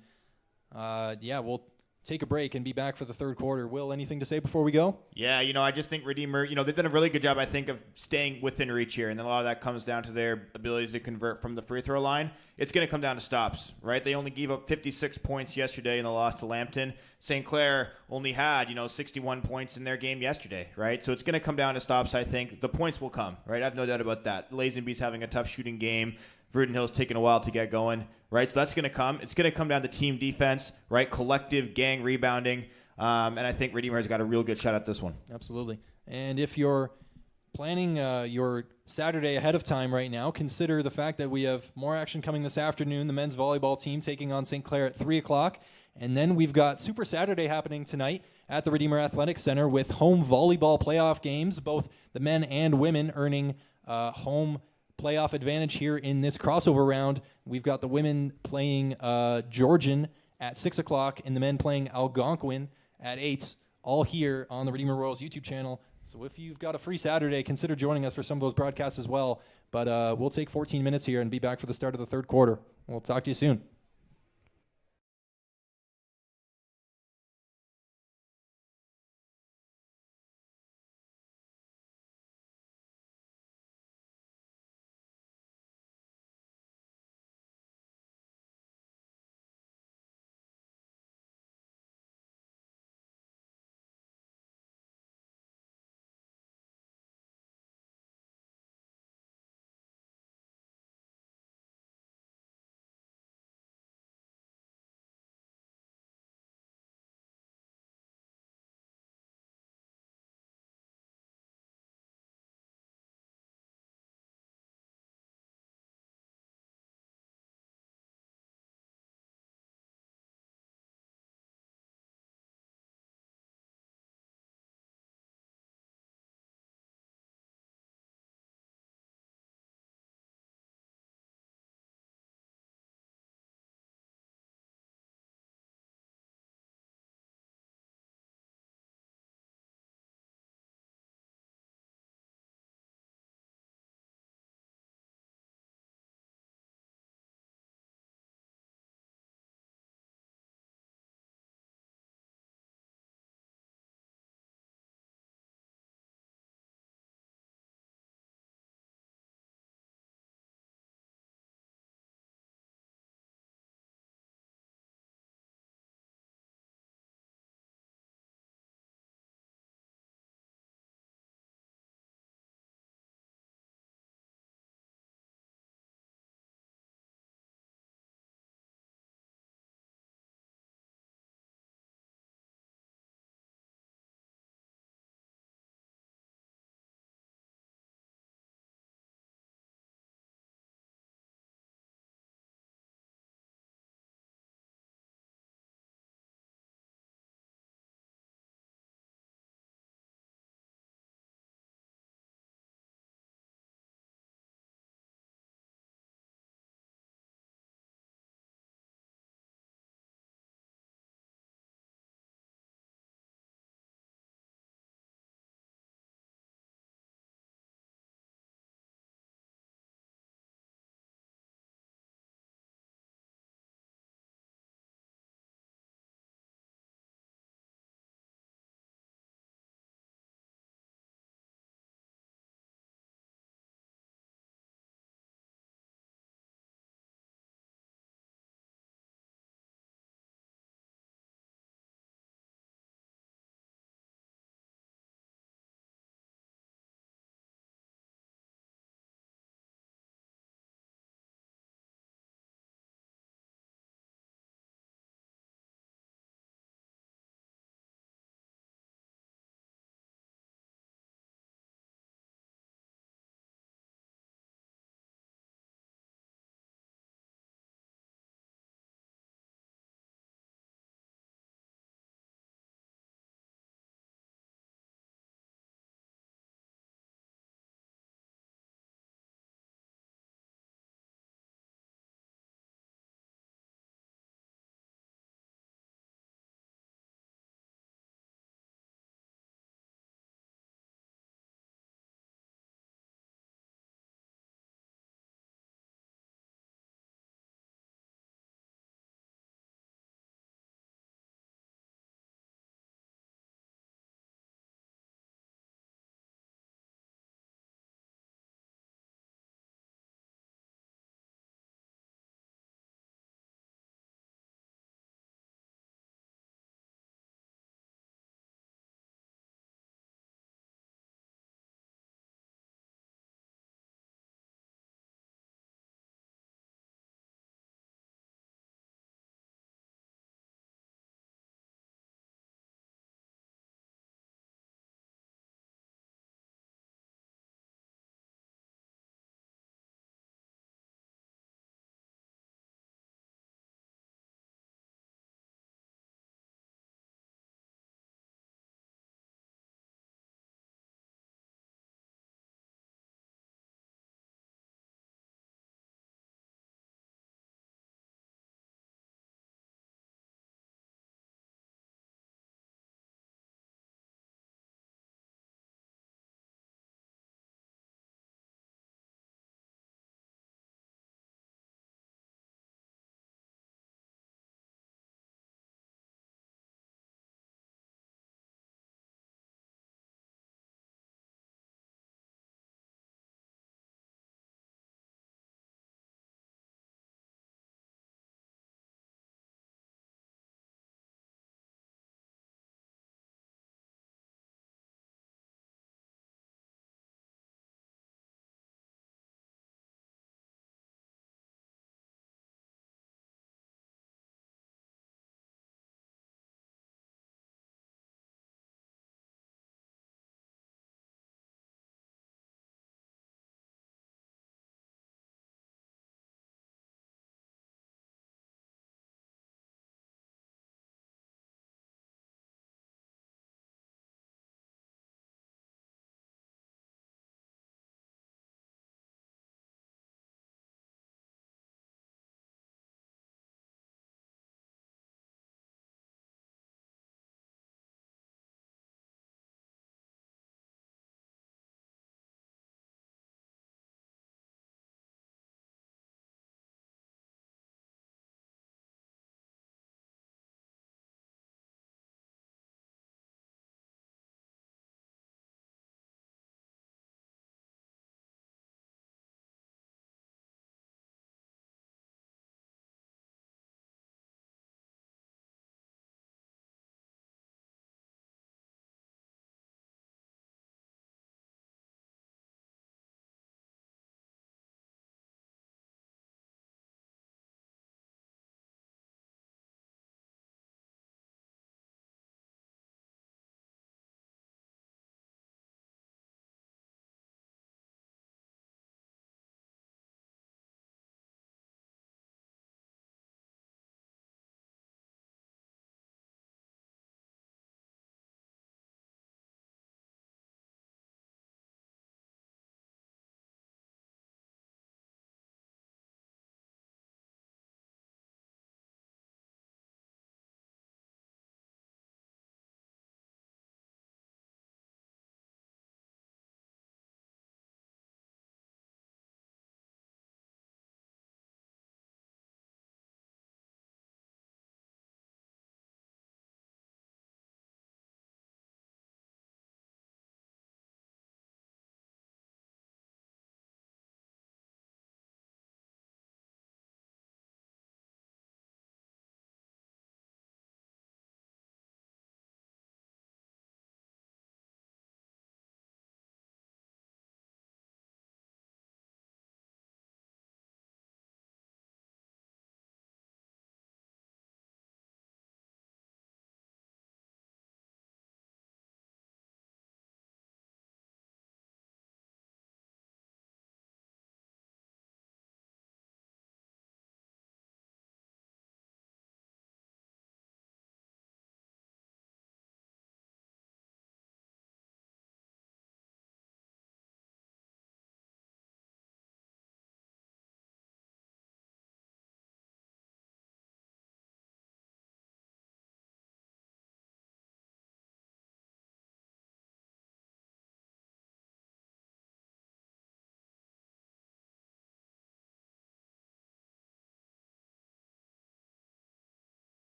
We'll take a break and be back for the third quarter. Will, anything to say before we go? Yeah, I just think Redeemer, they've done a really good job, I think, of staying within reach here. And then a lot of that comes down to their ability to convert from the free throw line. It's going to come down to stops, right? They only gave up 56 points yesterday in the loss to Lambton. St. Clair only had, 61 points in their game yesterday, right? So it's going to come down to stops, I think. The points will come, right? I have no doubt about that. Lazenby's having a tough shooting game. Hill's taking a while to get going, right? So that's going to come. It's going to come down to team defense, right? Collective gang rebounding. And I think Redeemer's got a real good shot at this one. Absolutely. And if you're planning your Saturday ahead of time right now, consider the fact that we have more action coming this afternoon. The men's volleyball team taking on St. Clair at 3 o'clock. And then we've got Super Saturday happening tonight at the Redeemer Athletic Center with home volleyball playoff games, both the men and women earning home playoff advantage here in this crossover round. We've got the women playing Georgian at 6 o'clock and the men playing Algonquin at 8, all here on the Redeemer Royals YouTube channel. So if you've got a free Saturday, consider joining us for some of those broadcasts as well. But we'll take 14 minutes here and be back for the start of the third quarter. We'll talk to you soon.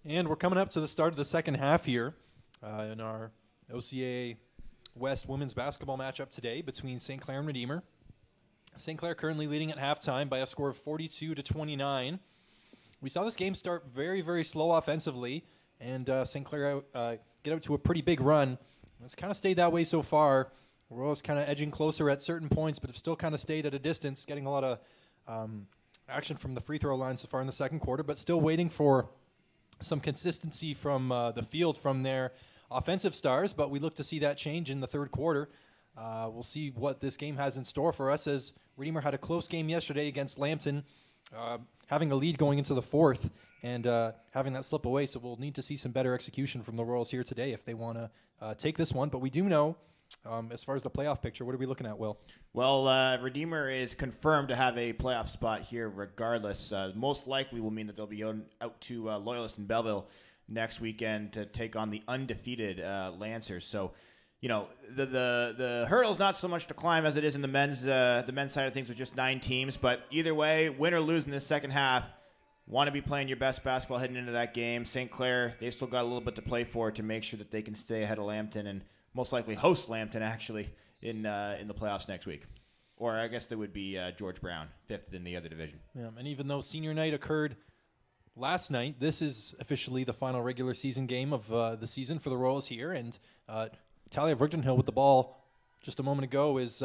And we're coming up to the start of the second half here in our OCAA West women's basketball matchup today between St. Clair and Redeemer. St. Clair currently leading at halftime by a score of 42-29. We saw this game start very, very slow offensively, and St. Clair get out to a pretty big run. It's kind of stayed that way so far. We're always kind of edging closer at certain points, but have still kind of stayed at a distance, getting a lot of action from the free throw line so far in the second quarter, but still waiting for some consistency from the field from their offensive stars, but we look to see that change in the third quarter. We'll see what this game has in store for us, as Redeemer had a close game yesterday against Lambton, having a lead going into the fourth and having that slip away, so we'll need to see some better execution from the Royals here today if they want to take this one. But we do know, as far as the playoff picture, what are we looking at, Will? Well, Redeemer is confirmed to have a playoff spot here regardless. Most likely will mean that they'll be out to Loyalist in Belleville next weekend to take on the undefeated Lancers. So, you know, the hurdle's not so much to climb as it is in the men's side of things with just 9 teams. But either way, win or lose in this second half, want to be playing your best basketball heading into that game. St. Clair, they've still got a little bit to play for to make sure that they can stay ahead of Lambton and most likely host Lambton, actually, in the playoffs next week. Or I guess there would be George Brown, 5th in the other division. Yeah, and even though senior night occurred last night, this is officially the final regular season game of the season for the Royals here. And Talia Vrugdenhill with the ball just a moment ago is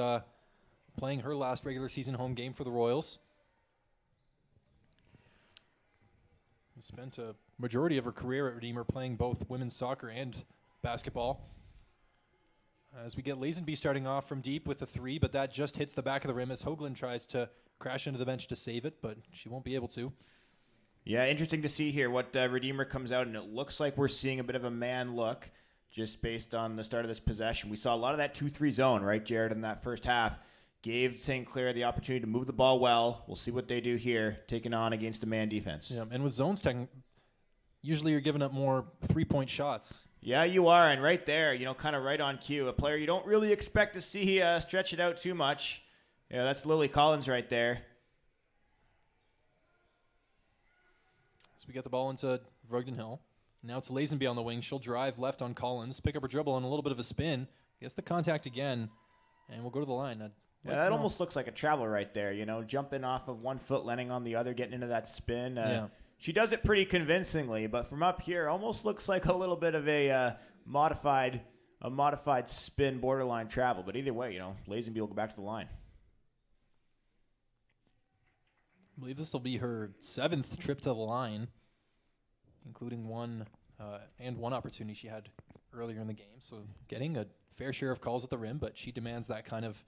playing her last regular season home game for the Royals. Spent a majority of her career at Redeemer playing both women's soccer and basketball. As we get Lazenby starting off from deep with a 3, but that just hits the back of the rim as Hoagland tries to crash into the bench to save it, but she won't be able to. Yeah, interesting to see here what Redeemer comes out, and it looks like we're seeing a bit of a man look just based on the start of this possession. We saw a lot of that 2-3 zone, right, Jared, in that first half. Gave St. Clair the opportunity to move the ball well. We'll see what they do here, taking on against a man defense. Yeah, and with zones, usually you're giving up more 3-point shots. Yeah, you are, and right there, you know, kind of right on cue. A player you don't really expect to see stretch it out too much. Yeah, that's Lily Collins right there. So we get the ball into Vrugdenhill. Now it's Lazenby on the wing. She'll drive left on Collins, pick up her dribble on a little bit of a spin. Gets the contact again, and we'll go to the line. Yeah, that almost looks like a travel right there, you know, jumping off of one foot, landing on the other, getting into that spin. Yeah. She does it pretty convincingly, but from up here, almost looks like a little bit of a modified spin, borderline travel. But either way, you know, Lazenby will go back to the line. I believe this will be her 7th trip to the line, including one opportunity she had earlier in the game. So getting a fair share of calls at the rim, but she demands that kind of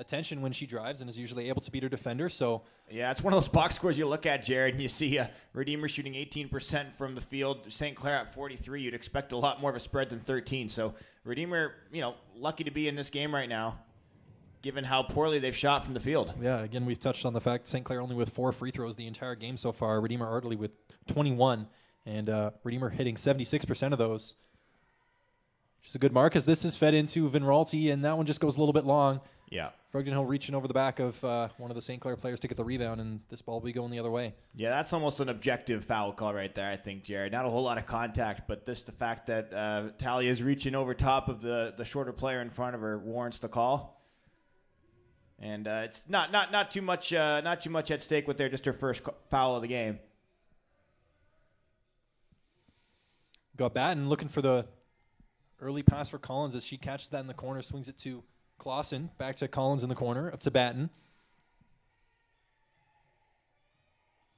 attention when she drives and is usually able to beat her defender. So yeah, it's one of those box scores you look at, Jared, and you see Redeemer shooting 18% from the field, St. Clair at 43. You'd expect a lot more of a spread than 13. So Redeemer, you know, lucky to be in this game right now, given how poorly they've shot from the field. Yeah, again, we've touched on the fact St. Clair only with 4 free throws the entire game so far. Redeemer Ardley with 21, and Redeemer hitting 76% of those. Which is a good mark, as this is fed into Vinralti, and that one just goes a little bit long. Yeah. Vrugdenhill reaching over the back of one of the St. Clair players to get the rebound, and this ball will be going the other way. Yeah, that's almost an objective foul call right there, I think, Jared. Not a whole lot of contact, but just the fact that Talia is reaching over top of the shorter player in front of her warrants the call. And it's not too much at stake with there, just her first foul of the game. Got Batten looking for the early pass for Collins as she catches that in the corner, swings it to Clausen, back to Collins in the corner, up to Batten.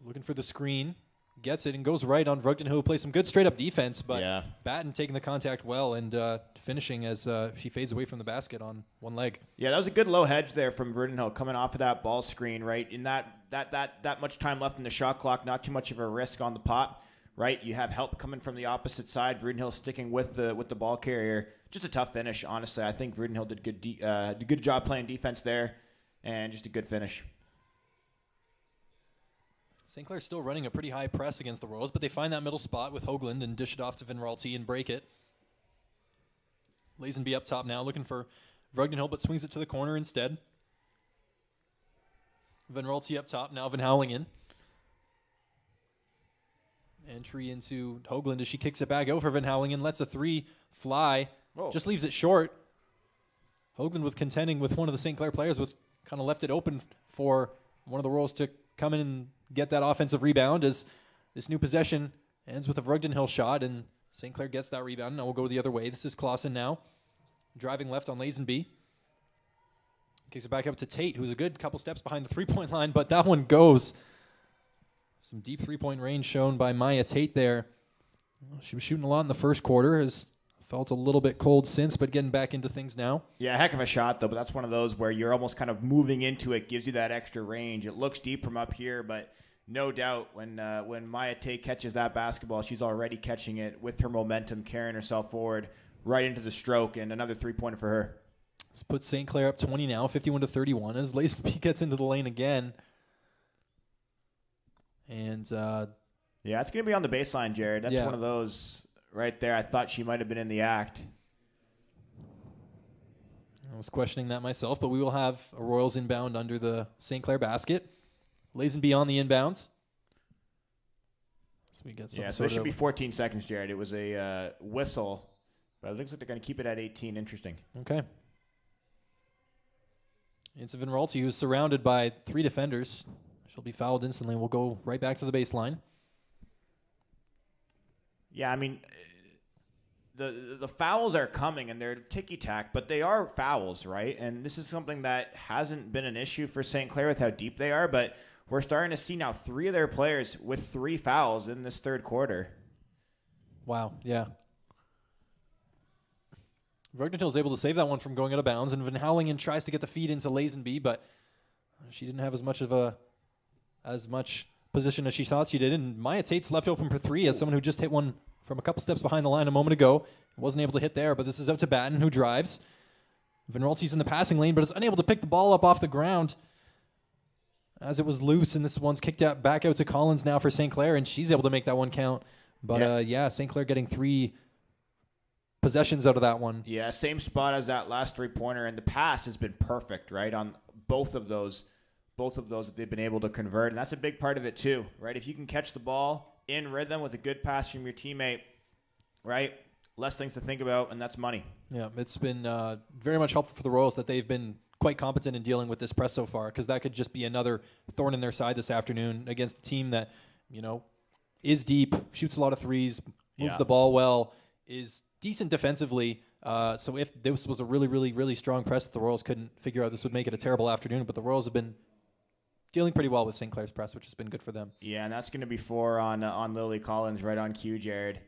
Looking for the screen, gets it and goes right on Vrugdenhill, who plays some good straight-up defense, but yeah. Batten taking the contact well and finishing as she fades away from the basket on one leg. Yeah, that was a good low hedge there from Vrugdenhill coming off of that ball screen, right? In that much time left in the shot clock, not too much of a risk on the pot, right? You have help coming from the opposite side. Vrugdenhill sticking with the ball carrier. Just a tough finish, honestly. I think Vrugdenhill did a good job playing defense there, and just a good finish. St. Clair's still running a pretty high press against the Royals, but they find that middle spot with Hoagland and dish it off to Vinralti and break it. Lazenby up top now, looking for Vrugdenhill, but swings it to the corner instead. Vinralti up top, now Van Houwelingen. entry into Hoagland as she kicks it back out for Van Houwelingen, lets a 3 fly, Whoa. just leaves it short. Hoagland with contending with one of the St. Clair players, with kind of left it open for one of the Royals to come in and get that offensive rebound, as this new possession ends with a Vrugdenhill shot, and St. Clair gets that rebound. Now we'll go the other way. This is Clausen now, driving left on Lazenby. Kicks it back up to Tate, who's a good couple steps behind the three-point line, but that one goes. Some deep three-point range shown by Maya Tate there. She was shooting a lot in the first quarter, has felt a little bit cold since, but getting back into things now. Yeah, heck of a shot, though, but that's one of those where you're almost kind of moving into it, gives you that extra range. It looks deep from up here, but no doubt when Maya Tate catches that basketball, she's already catching it with her momentum, carrying herself forward right into the stroke, and another three-pointer for her. Let's put St. Clair up 20 now, 51-31, as Lazenby gets into the lane again. And yeah, it's going to be on the baseline, Jared. That's one of those right there. I thought she might have been in the act. I was questioning that myself, but we will have a Royals inbound under the St. Clair basket. Lazenby on the inbounds. So we get so it should be 14 seconds, Jared. It was a whistle, but it looks like they're going to keep it at 18. Interesting. Okay. It's Van Ralty, who's surrounded by 3 defenders. She'll be fouled instantly. We'll go right back to the baseline. Yeah, I mean, the fouls are coming, and they're ticky-tack, but they are fouls, right? And this is something that hasn't been an issue for St. Clair with how deep they are, but we're starting to see now 3 of their players with 3 fouls in this third quarter. Wow, yeah. Vrugdenhill is able to save that one from going out of bounds, and Van Houwelingen tries to get the feed into Lazenby, but she didn't have as much position as she thought she did, and Maya Tate's left open for 3 as someone who just hit one from a couple steps behind the line a moment ago. Wasn't able to hit there, but this is out to Batten, who drives. Van Ralty's in the passing lane, but is unable to pick the ball up off the ground as it was loose, and this one's kicked out back out to Collins now for St. Clair, and she's able to make that one count. But St. Clair getting 3 possessions out of that one. Yeah, same spot as that last three-pointer, and the pass has been perfect, right, on both of those that they've been able to convert, and that's a big part of it too, right? If you can catch the ball in rhythm with a good pass from your teammate, right, less things to think about, and that's money. Yeah, it's been very much helpful for the Royals that they've been quite competent in dealing with this press so far, because that could just be another thorn in their side this afternoon against a team that, is deep, shoots a lot of threes, moves the ball well, is decent defensively. So if this was a really, really, really strong press that the Royals couldn't figure out, this would make it a terrible afternoon. But the Royals have been dealing pretty well with St. Clair's press, which has been good for them. Yeah, and that's going to be 4 on Lily Collins, right on cue, Jared.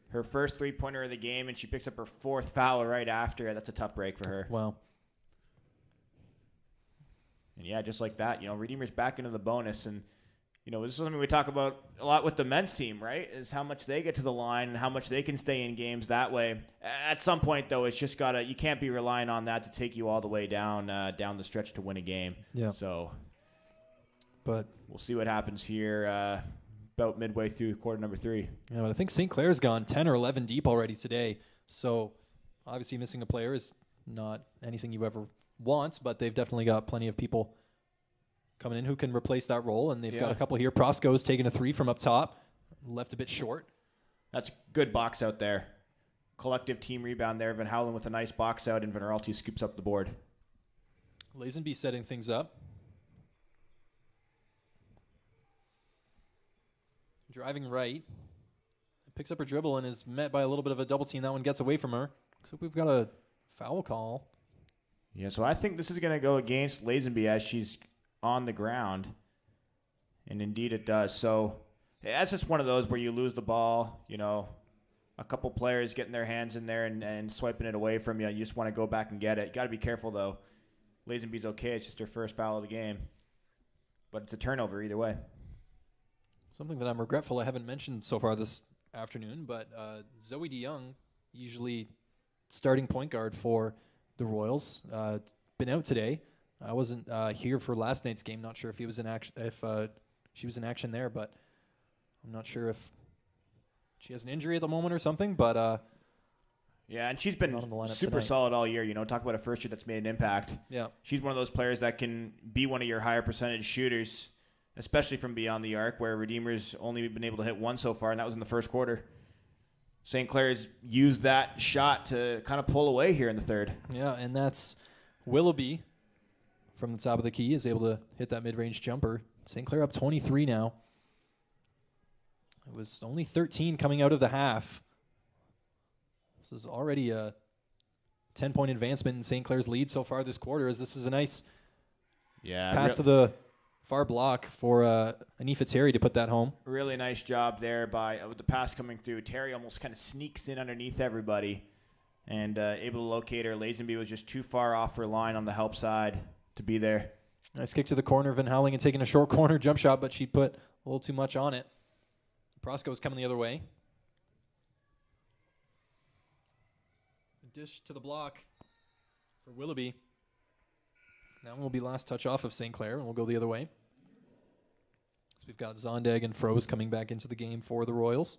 Her first three-pointer of the game, and she picks up her 4th foul right after. That's a tough break for her. Wow. And yeah, just like that, Redeemer's back into the bonus, and this is something we talk about a lot with the men's team, right? Is how much they get to the line and how much they can stay in games that way. At some point, though, it's just you can't be relying on that to take you all the way down the stretch to win a game. Yeah. But we'll see what happens here about midway through quarter number 3. Yeah, but I think St. Clair's gone 10 or 11 deep already today. So obviously missing a player is not anything you ever want, but they've definitely got plenty of people coming in who can replace that role, and they've got a couple here. Prosco's taking a 3 from up top, left a bit short. That's good box out there. Collective team rebound there. Van Houwelingen with a nice box out, and Van Ralty scoops up the board. Lazenby setting things up. Driving right. Picks up her dribble and is met by a little bit of a double team. That one gets away from her. Looks like we've got a foul call. Yeah, so I think this is going to go against Lazenby as she's on the ground, and indeed it does. So that's just one of those where you lose the ball, a couple players getting their hands in there and swiping it away from you. You just want to go back and get it. Got to be careful, though. Lazenby's okay. It's just her first foul of the game, but it's a turnover either way. Something that I'm regretful I haven't mentioned so far this afternoon, but Zoe DeYoung, usually starting point guard for the Royals, been out today. I wasn't here for last night's game. Not sure if he was in action, if she was in action there, but I'm not sure if she has an injury at the moment or something. But yeah, and she's been super solid all year. Talk about a first year that's made an impact. Yeah, she's one of those players that can be one of your higher percentage shooters. especially from beyond the arc, where Redeemer's only been able to hit one so far, and that was in the first quarter. St. Clair's used that shot to kind of pull away here in the third. Yeah, and that's Willoughby from the top of the key is able to hit that mid-range jumper. St. Clair up 23 now. It was only 13 coming out of the half. This is already a 10-point advancement in St. Clair's lead so far this quarter, as this is a nice pass to the far block for Anifa Terry to put that home. Really nice job there with the pass coming through. Terry almost kind of sneaks in underneath everybody and able to locate her. Lazenby was just too far off her line on the help side to be there. Nice kick to the corner. Van Houwelingen taking a short corner jump shot, but she put a little too much on it. Prosko's coming the other way. Dish to the block for Willoughby. That one will be last touch off of St. Clair, and we'll go the other way. So we've got Zondag and Froze coming back into the game for the Royals.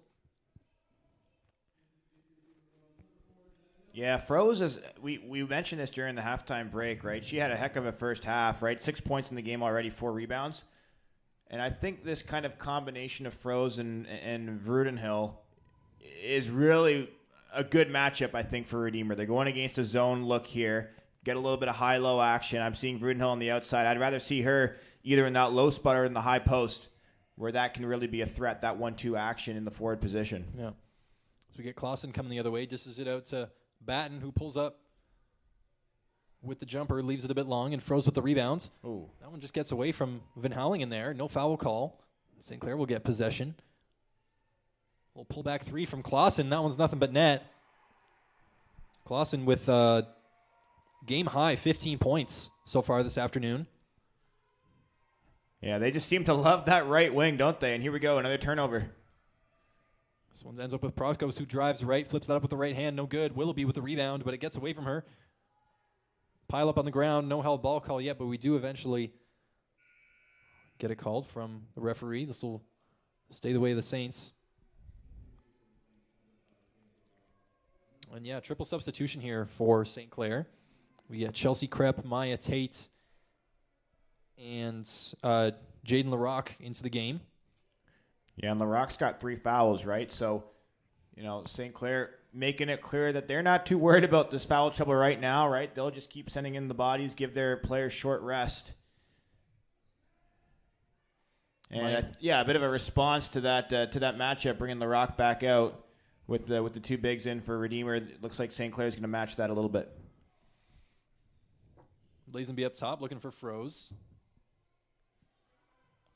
Yeah, Froze is. We mentioned this during the halftime break, right? She had a heck of a first half, right? 6 points in the game already, 4 rebounds. And I think this kind of combination of Froze and Vrudenhill is really a good matchup, I think, for Redeemer. They're going against a zone look here. Get a little bit of high-low action. I'm seeing Vrudenhill on the outside. I'd rather see her either in that low spot or in the high post, where that can really be a threat, that 1-2 action in the forward position. Yeah. So we get Clausen coming the other way. Dishes it out to Batten, who pulls up with the jumper, leaves it a bit long, and Froze with the rebounds. Ooh. That one just gets away from Van Houwelingen there. No foul call. St. Clair will get possession. Little pullback three from Clausen. That one's nothing but net. Clausen with game high 15 points so far this afternoon. Yeah, they just seem to love that right wing, don't they? And here we go, another turnover. This one ends up with Proskos, who drives right, flips that up with the right hand. No good. Willoughby with the rebound, but it gets away from her. Pile up on the ground. No held ball call yet, but we do eventually get it called from the referee. This will stay the way of the Saints. And yeah, triple substitution here for St. Clair. We get Chelsea Krepp, Maya Tate, and Jaden LaRock into the game. Yeah, and LaRock's got 3 fouls, right? So, St. Clair making it clear that they're not too worried about this foul trouble right now, right? They'll just keep sending in the bodies, give their players short rest. And a bit of a response to that matchup, bringing LaRock back out with the 2 bigs in for Redeemer. It looks like St. Clair's going to match that a little bit. Lazenby up top, looking for Froze.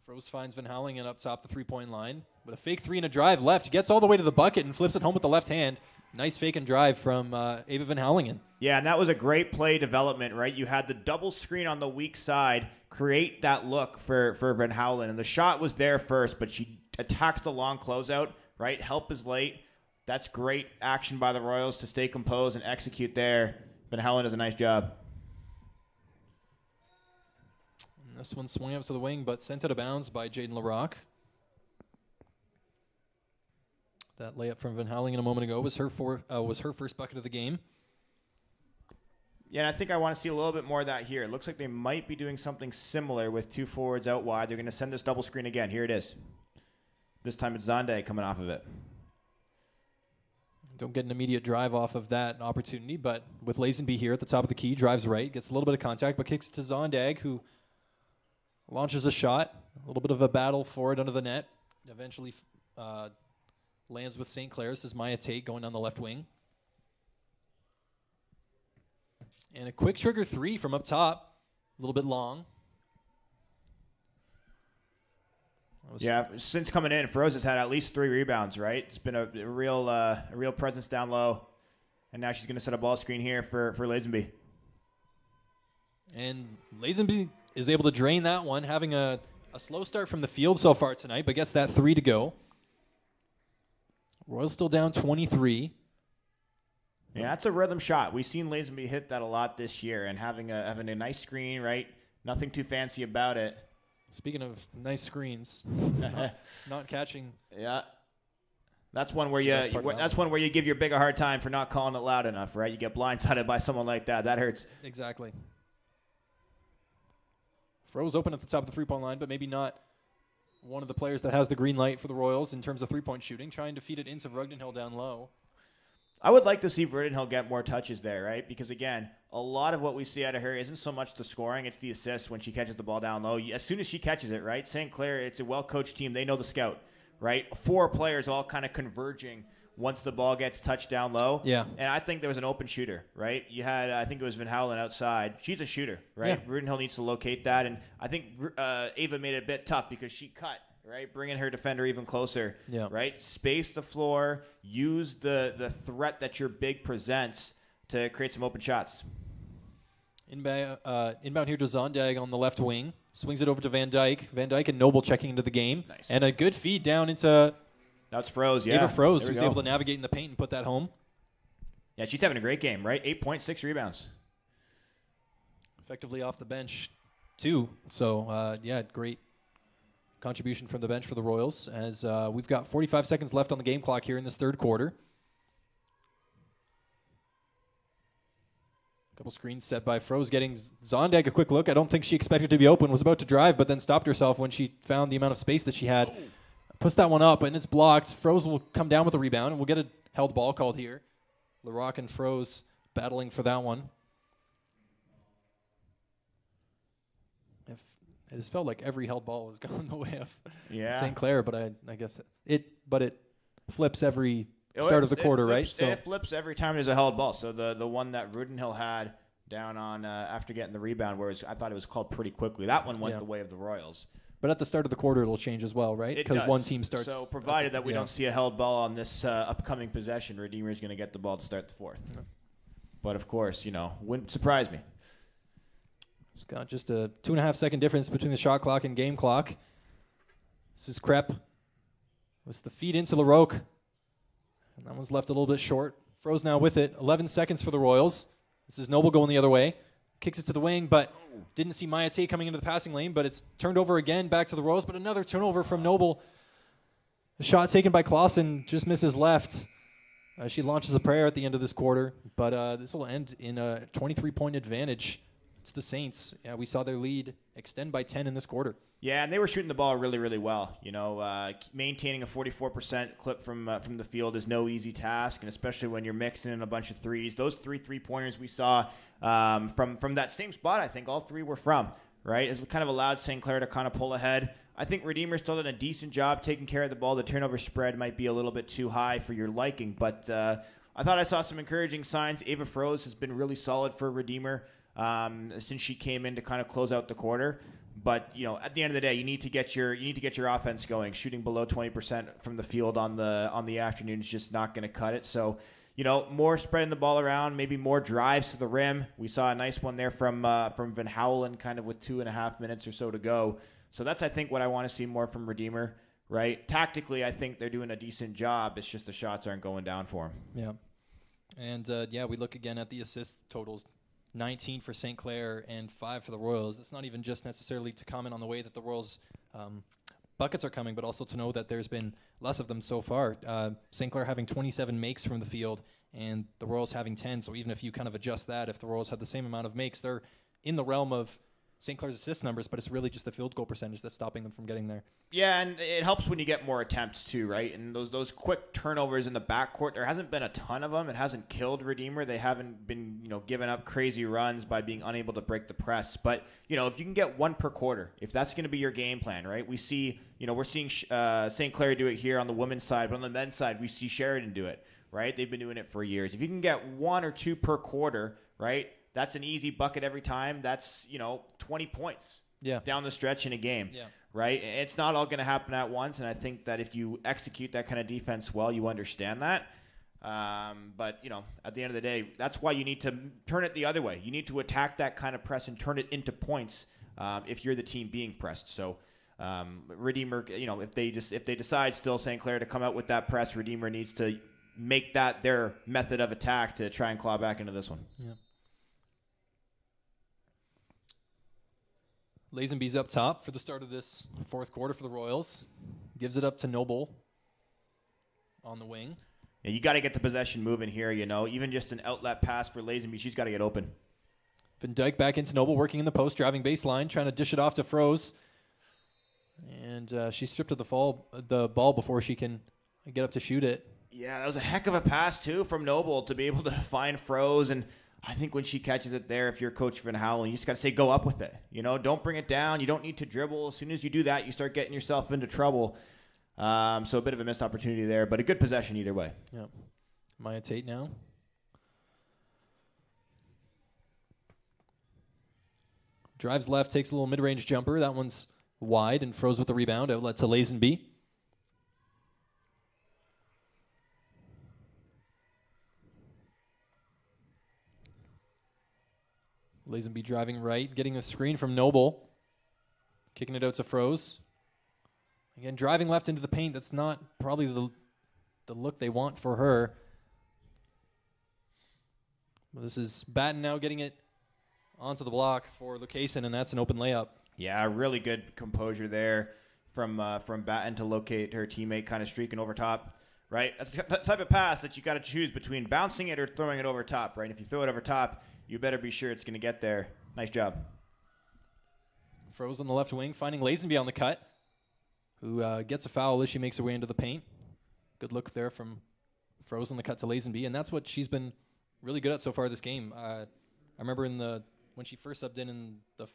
Froze finds Van Houwelingen up top the three-point line. But a fake 3 and a drive left. Gets all the way to the bucket and flips it home with the left hand. Nice fake and drive from Ava Van Houwelingen. Yeah, and that was a great play development, right? You had the double screen on the weak side create that look for Van Houwelingen. And the shot was there first, but she attacks the long closeout, right? Help is late. That's great action by the Royals to stay composed and execute there. Van Houwelingen does a nice job. And this one swung up to the wing, but sent out of bounds by Jaden LaRock. That layup from Van Houwelingen a moment ago was her first bucket of the game. Yeah, and I think I want to see a little bit more of that here. It looks like they might be doing something similar with 2 forwards out wide. They're going to send this double screen again. Here it is. This time it's Zondag coming off of it. Don't get an immediate drive off of that opportunity, but with Lazenby here at the top of the key, drives right, gets a little bit of contact, but kicks to Zondag, who launches a shot. A little bit of a battle for it under the net. Eventually lands with St. Clair. This is Maya Tate going down the left wing. And a quick trigger 3 from up top. A little bit long. Yeah, since coming in, Froze has had at least 3 rebounds, right? It's been a real presence down low. And now she's going to set a ball screen here for Lazenby. And Lazenby is able to drain that one, having a slow start from the field so far tonight, but gets that 3 to go. Royals still down 23. Yeah, that's a rhythm shot. We've seen Lazenby hit that a lot this year, and having a nice screen, right? Nothing too fancy about it. Speaking of nice screens, not catching. Yeah, that's one where you give your big a hard time for not calling it loud enough, right? You get blindsided by someone like that. That hurts. Exactly. Froze open at the top of the three-point line, but maybe not one of the players that has the green light for the Royals in terms of three-point shooting, trying to feed it into Vrugdenhill down low. I would like to see Vrugdenhill get more touches there, right? Because, again, a lot of what we see out of her isn't so much the scoring, it's the assist when she catches the ball down low. As soon as she catches it, right, St. Clair, it's a well-coached team. They know the scout, right? 4 players all kind of converging once the ball gets touched down low. Yeah. And I think there was an open shooter, right? You had, I think it was Van Howlen outside. She's a shooter, right? Yeah. Vrugdenhill needs to locate that. And I think Ava made it a bit tough because she cut, right? Bringing her defender even closer, right? Space the floor, use the threat that your big presents to create some open shots. Inbound here to Zondag on the left wing. Swings it over to Van Dyke. Van Dyke and Noble checking into the game. Nice. And a good feed down into That's Froze, yeah. Ava Froze, who's able to navigate in the paint and put that home. Yeah, she's having a great game, right? 8.6 rebounds. Effectively off the bench, too. So, great contribution from the bench for the Royals as we've got 45 seconds left on the game clock here in this third quarter. A couple screens set by Froze, getting Zondag a quick look. I don't think she expected to be open, was about to drive, but then stopped herself when she found the amount of space that she had. Puts that one up, and it's blocked. Froze will come down with a rebound, and we'll get a held ball called here. LaRock and Froze battling for that one. It has felt like every held ball has gone the way of St. Clair, but I guess it flips every start of the quarter, right? So it flips every time there's a held ball. So the one that Vrugdenhill had down on after getting the rebound, where I thought it was called pretty quickly. That one went the way of the Royals. But at the start of the quarter, it'll change as well, right? Because one team starts. So provided that we don't see a held ball on this upcoming possession, Redeemer is going to get the ball to start the fourth. Yeah. But of course, wouldn't surprise me. It's got just a 2.5 second difference between the shot clock and game clock. This is Krepp. Was the feed into LaRoque. And that one's left a little bit short. Froze now with it. 11 seconds for the Royals. This is Noble going the other way. Kicks it to the wing, but didn't see Maya Tate coming into the passing lane, but it's turned over again back to the Royals, but another turnover from Noble. The shot taken by Clausen just misses left. She launches a prayer at the end of this quarter, but this will end in a 23-point advantage to the Saints. Yeah, we saw their lead extend by 10 in this quarter. Yeah, and they were shooting the ball really, really well. Maintaining a 44% clip from the field is no easy task, and especially when you're mixing in a bunch of threes. Those 3 3-pointers we saw from that same spot, I think all 3 were from, right? It's kind of allowed St. Clair to kind of pull ahead. I think Redeemer still did a decent job taking care of the ball. The turnover spread might be a little bit too high for your liking, but I thought I saw some encouraging signs. Ava Froze has been really solid for Redeemer since she came in to kind of close out the quarter. But at the end of the day, you need to get your offense going. Shooting below 20% from the field on the afternoon is just not going to cut it. So, more spreading the ball around, maybe more drives to the rim. We saw a nice one there from Van Howlen, kind of with 2.5 minutes or so to go. So that's, I think, what I want to see more from Redeemer. Right? Tactically, I think they're doing a decent job. It's just the shots aren't going down for them. Yeah, and we look again at the assist totals. 19 for St. Clair and 5 for the Royals. It's not even just necessarily to comment on the way that the Royals buckets are coming, but also to know that there's been less of them so far. St. Clair having 27 makes from the field and the Royals having 10. So even if you kind of adjust that, if the Royals had the same amount of makes, they're in the realm of St. Clair's assist numbers, but it's really just the field goal percentage that's stopping them from getting there. Yeah, and it helps when you get more attempts too, right? And those quick turnovers in the backcourt, there hasn't been a ton of them. It hasn't killed Redeemer. They haven't been, giving up crazy runs by being unable to break the press. But, if you can get 1 per quarter, if that's going to be your game plan, right? We see, we're seeing St. Clair do it here on the women's side, but on the men's side, we see Sheridan do it, right? They've been doing it for years. If you can get 1 or 2 per quarter, right? That's an easy bucket every time. That's, 20 points down the stretch in a game, right? It's not all going to happen at once, and I think that if you execute that kind of defense well, you understand that. But, at the end of the day, that's why you need to turn it the other way. You need to attack that kind of press and turn it into points if you're the team being pressed. So Redeemer, if they decide still St. Clair to come out with that press, Redeemer needs to make that their method of attack to try and claw back into this one. Yeah. Lazenby's up top for the start of this fourth quarter for the Royals. Gives it up to Noble on the wing. Yeah, you got to get the possession moving here, Even just an outlet pass for Lazenby, she's got to get open. Van Dyke back into Noble, working in the post, driving baseline, trying to dish it off to Froze. And she stripped of the ball before she can get up to shoot it. Yeah, that was a heck of a pass, too, from Noble to be able to find Froze. And I think when she catches it there, if you're Coach Van Howlen, you just got to say, go up with it. Don't bring it down. You don't need to dribble. As soon as you do that, you start getting yourself into trouble. So a bit of a missed opportunity there, but a good possession either way. Yeah. Maya Tate now. Drives left, takes a little mid-range jumper. That one's wide and Froze with the rebound. Outlet to Lazenby. Lazenby driving right, getting a screen from Noble. Kicking it out to Froze. Again, driving left into the paint. That's not probably the look they want for her. Well, this is Batten now getting it onto the block for Lucasen, and that's an open layup. Yeah, really good composure there from Batten to locate her teammate, kind of streaking over top. Right, that's the type of pass that you got to choose between bouncing it or throwing it over top. Right, if you throw it over top, you better be sure it's going to get there. Nice job. Froze on the left wing, finding Lazenby on the cut, who gets a foul as she makes her way into the paint. Good look there from Froze on the cut to Lazenby, and that's what she's been really good at so far this game. I remember when she first subbed in the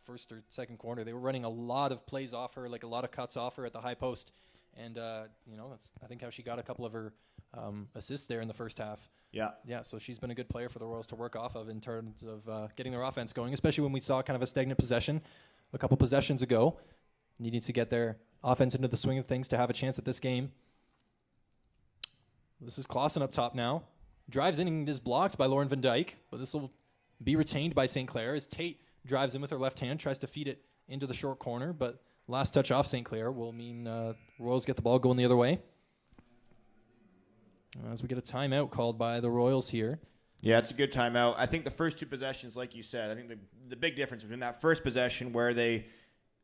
first or second quarter, they were running a lot of plays off her, like a lot of cuts off her at the high post. And, that's I think how she got a couple of her assists there in the first half. Yeah. Yeah, so she's been a good player for the Royals to work off of in terms of getting their offense going, especially when we saw kind of a stagnant possession a couple possessions ago. Needing to get their offense into the swing of things to have a chance at this game. This is Clausen up top now. Drives in and is blocked by Lauren Van Dyke, but this will be retained by St.Clair as Tate drives in with her left hand, tries to feed it into the short corner, but last touch off St.Clair will mean Royals get the ball going the other way. As we get a timeout called by the Royals here. Yeah, it's a good timeout. I think the first two possessions, like you said, I think the big difference between that first possession where they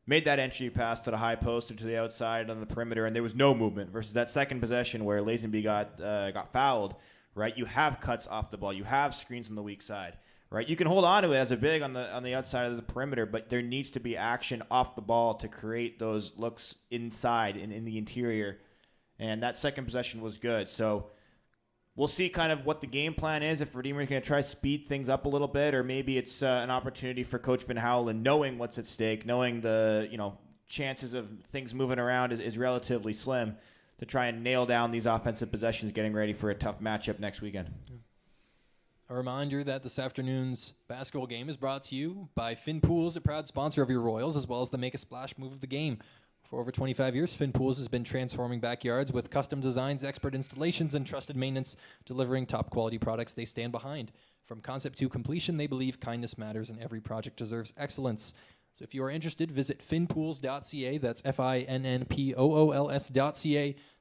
made that entry pass to the high post or to the outside on the perimeter and there was no movement versus that second possession where Lazenby got fouled, right? You have cuts off the ball. You have screens on the weak side, right? You can hold on to it as a big on the outside of the perimeter, but there needs to be action off the ball to create those looks inside and in the interior. And that second possession was good. So we'll see kind of what the game plan is, if Redeemer is going to try to speed things up a little bit, or maybe it's an opportunity for Coach Van Howlen, knowing what's at stake, knowing the chances of things moving around is relatively slim, to try and nail down these offensive possessions, getting ready for a tough matchup next weekend. A reminder that this afternoon's basketball game is brought to you by Finn Pools, a proud sponsor of your Royals, as well as the Make a Splash move of the game. For over 25 years, Finn Pools has been transforming backyards with custom designs, expert installations, and trusted maintenance, delivering top-quality products they stand behind. From concept to completion, they believe kindness matters and every project deserves excellence. So if you are interested, visit finnpools.ca, that's FINNPOOLS.ca,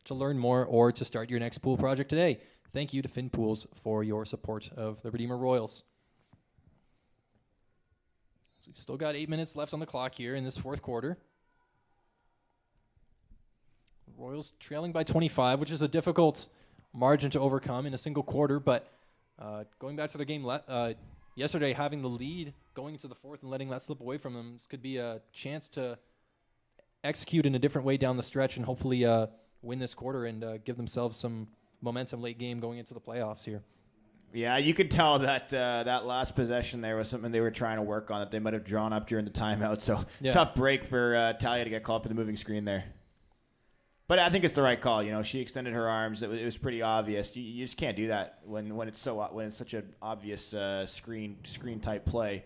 to learn more or to start your next pool project today. Thank you to Finn Pools for your support of the Redeemer Royals. So we've still got 8 minutes left on the clock here in this fourth quarter. Royals trailing by 25, which is a difficult margin to overcome in a single quarter, but going back to their game yesterday, having the lead going into the fourth and letting that slip away from them, this could be a chance to execute in a different way down the stretch and hopefully win this quarter and give themselves some momentum late game going into the playoffs here. Yeah, you could tell that that last possession there was something they were trying to work on that they might have drawn up during the timeout, so tough break for Talia to get called for the moving screen there. But I think it's the right call. She extended her arms. It was pretty obvious. You just can't do that when it's such an obvious screen type play.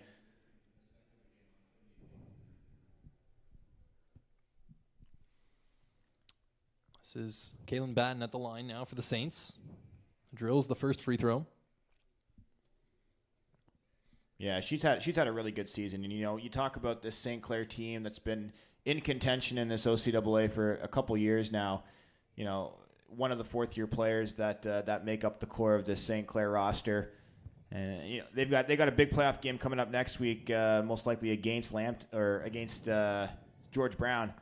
This is Kaylin Batten at the line now for the Saints. Drills the first free throw. Yeah, she's had a really good season. And you talk about this St.Clair team that's been in contention in this OCAA for a couple years now. One of the fourth-year players that make up the core of this St.Clair roster, and they've got a big playoff game coming up next week, most likely against George Brown,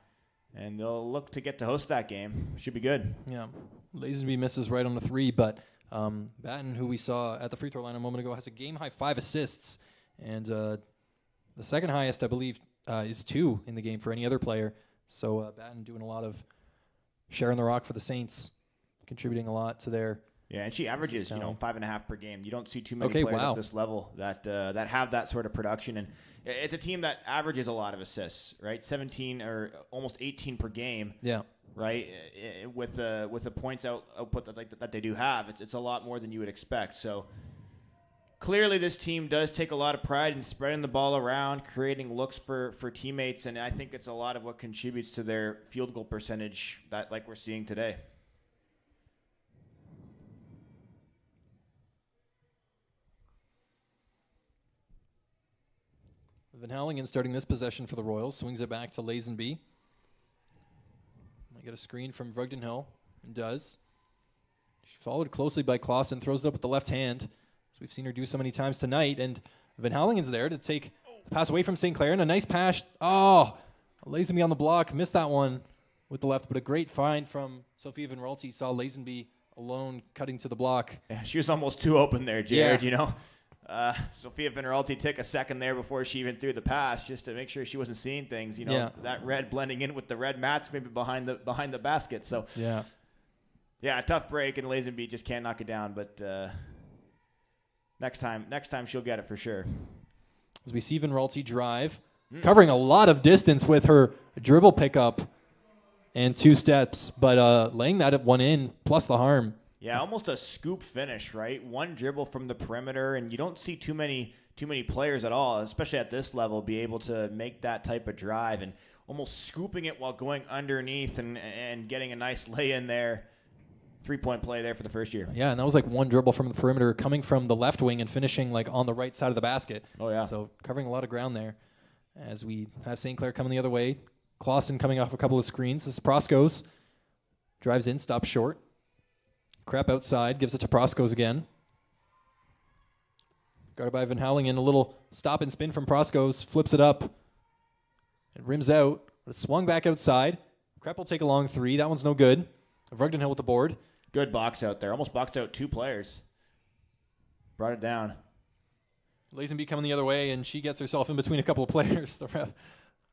and they'll look to get to host that game. Should be good. Yeah, Lazenby misses right on the three, but Batten, who we saw at the free throw line a moment ago, has a game-high 5 assists, and the second highest, I believe, is 2 in the game for any other player. So Batten doing a lot of sharing the rock for the Saints, contributing a lot to their. Yeah, and she averages 5.5 per game. You don't see too many players at this level that have that sort of production, and it's a team that averages a lot of assists, right? 17 or almost 18 per game. Yeah. Right, with the points output that they do have, it's a lot more than you would expect. So clearly, this team does take a lot of pride in spreading the ball around, creating looks for teammates, and I think it's a lot of what contributes to their field goal percentage that like we're seeing today. Van Houwelingen starting this possession for the Royals, swings it back to Lazenby. Might get a screen from Vrugdenhill, and does. She's followed closely by Clausen, throws it up with the left hand, as we've seen her do so many times tonight, and Van Houwelingen's there to take the pass away from St. Clair, and a nice pass. Oh, Lazenby on the block, missed that one with the left, but a great find from Sophia Van Raalte. Saw Lazenby alone cutting to the block. Yeah, she was almost too open there, Jared, Sophia Van Raalte took a second there before she even threw the pass just to make sure she wasn't seeing things. That red blending in with the red mats maybe behind the basket. So a tough break, and Lazenby just can't knock it down. But next time she'll get it for sure. As we see Van Raalte drive, covering a lot of distance with her dribble pickup and 2 steps, but laying that at one in plus the harm. Yeah, almost a scoop finish, right? One dribble from the perimeter, and you don't see too many players at all, especially at this level, be able to make that type of drive and almost scooping it while going underneath and getting a nice lay in there. 3-point play there for the first year. Yeah, and that was like one dribble from the perimeter coming from the left wing and finishing like on the right side of the basket. Oh, yeah. So covering a lot of ground there as we have St. Clair coming the other way. Clausen coming off a couple of screens. This is Proskos. Drives in, stops short. Crap outside, gives it to Proskos again. Guarded by Van Houwelingen, a little stop and spin from Proskos, flips it up. It rims out, but it's swung back outside. Crep will take a long 3. That one's no good. Vrugdenhill with the board. Good box out there. Almost boxed out 2 players. Brought it down. Lazenby coming the other way, and she gets herself in between a couple of players. Some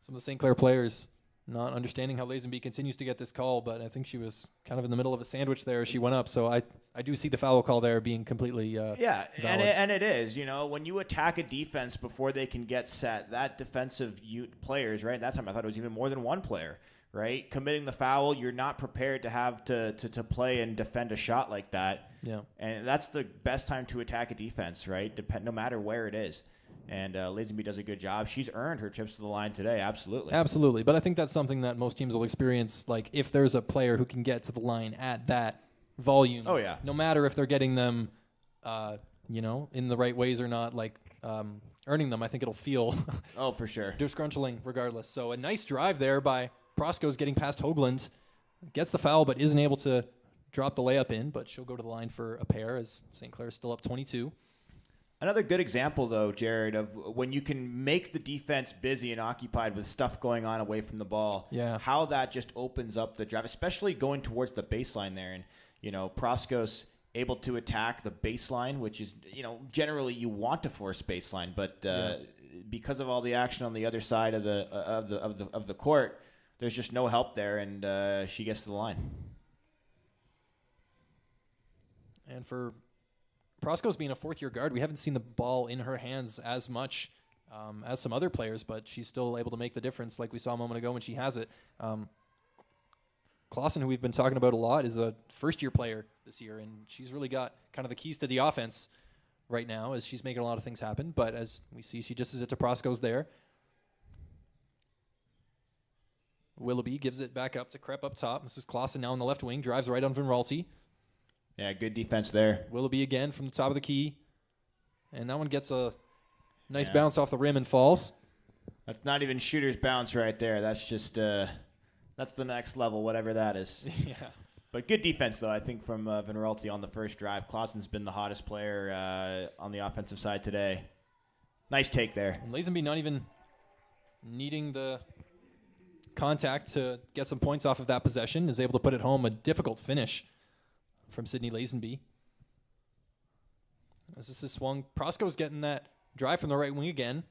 of the St. Clair players not understanding how Lazenby continues to get this call, but I think she was kind of in the middle of a sandwich there as she went up. So I do see the foul call there being completely valid. And it is. When you attack a defense before they can get set, that defensive players, right? That time I thought it was even more than one player, right? Committing the foul, you're not prepared to have to play and defend a shot like that. Yeah. And that's the best time to attack a defense, right? No matter where it is. And Lazenby does a good job. She's earned her trips to the line today, absolutely. Absolutely, but I think that's something that most teams will experience, like if there's a player who can get to the line at that volume. Oh, yeah. No matter if they're getting them, in the right ways or not, earning them, I think it'll feel oh, for sure. disgruntling regardless. So a nice drive there by Proskos getting past Hoagland. Gets the foul, but isn't able to drop the layup in, but she'll go to the line for a pair as St. Clair is still up 22. Another good example, though, Jared, of when you can make the defense busy and occupied with stuff going on away from the ball, how that just opens up the drive, especially going towards the baseline there. And, Proskos able to attack the baseline, which is, generally you want to force baseline, but because of all the action on the other side of the court, there's just no help there, and she gets to the line. And for Proskos being a fourth-year guard, we haven't seen the ball in her hands as much as some other players, but she's still able to make the difference like we saw a moment ago when she has it. Clausen, who we've been talking about a lot, is a first-year player this year, and she's really got kind of the keys to the offense right now as she's making a lot of things happen. But as we see, she disses it to Proskos there. Willoughby gives it back up to Crep up top. This is Clausen now on the left wing, drives right on Van Raalte. Yeah, good defense there. Willoughby again from the top of the key. And that one gets a nice bounce off the rim and falls. That's not even shooter's bounce right there. That's just that's the next level, whatever that is. Yeah. But good defense, though, I think, from Van Raalte on the first drive. Clausen's been the hottest player on the offensive side today. Nice take there. And Lazenby not even needing the contact to get some points off of that possession, is able to put it home. A difficult finish from Sydney Lazenby. As this is swung, Proskos getting that drive from the right wing again.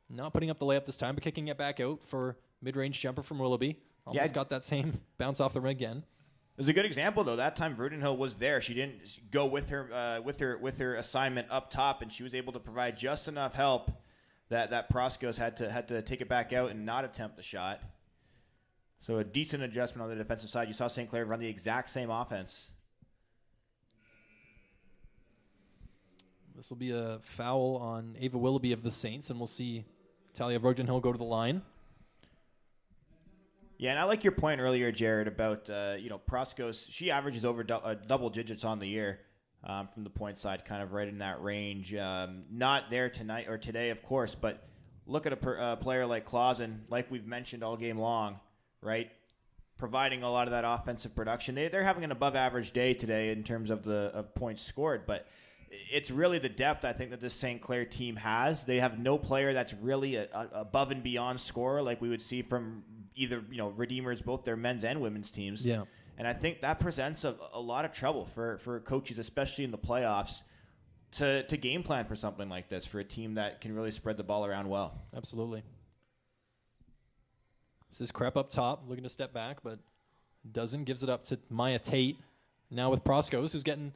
Not putting up the layup this time, but kicking it back out for mid-range jumper from Willoughby. Almost got that same bounce off the rim again. It was a good example, though. That time Verdenhill was there. She didn't go with her assignment up top, and she was able to provide just enough help that Proskos had to take it back out and not attempt the shot. So a decent adjustment on the defensive side. You saw St. Clair run the exact same offense. This will be a foul on Ava Willoughby of the Saints, and we'll see Talia Verdenhill go to the line. Yeah, and I like your point earlier, Jared, about Proskos. She averages over double digits on the year from the point side, kind of right in that range. Not there tonight or today, of course, but look at a player like Clausen, like we've mentioned all game long, right? Providing a lot of that offensive production. They're having an above-average day today in terms of points scored, but it's really the depth I think that this St. Clair team has. They have no player that's really a above and beyond scorer like we would see from either Redeemers, both their men's and women's teams. Yeah, and I think that presents a lot of trouble for coaches, especially in the playoffs, to game plan for something like this for a team that can really spread the ball around well. Absolutely. This is Krepp up top, looking to step back, but doesn't. Gives it up to Maya Tate. Now with Proskos, who's getting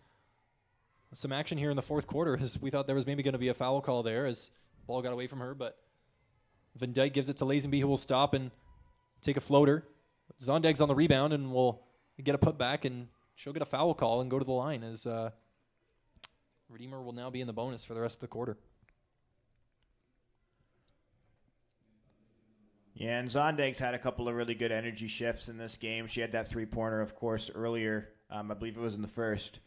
some action here in the fourth quarter. As we thought there was maybe going to be a foul call there as the ball got away from her, but Van Dyke gives it to Lazenby, who will stop and take a floater. Zondag's on the rebound and will get a putback, and she'll get a foul call and go to the line as Redeemer will now be in the bonus for the rest of the quarter. Yeah, and Zondag's had a couple of really good energy shifts in this game. She had that three-pointer, of course, earlier. I believe it was in the first.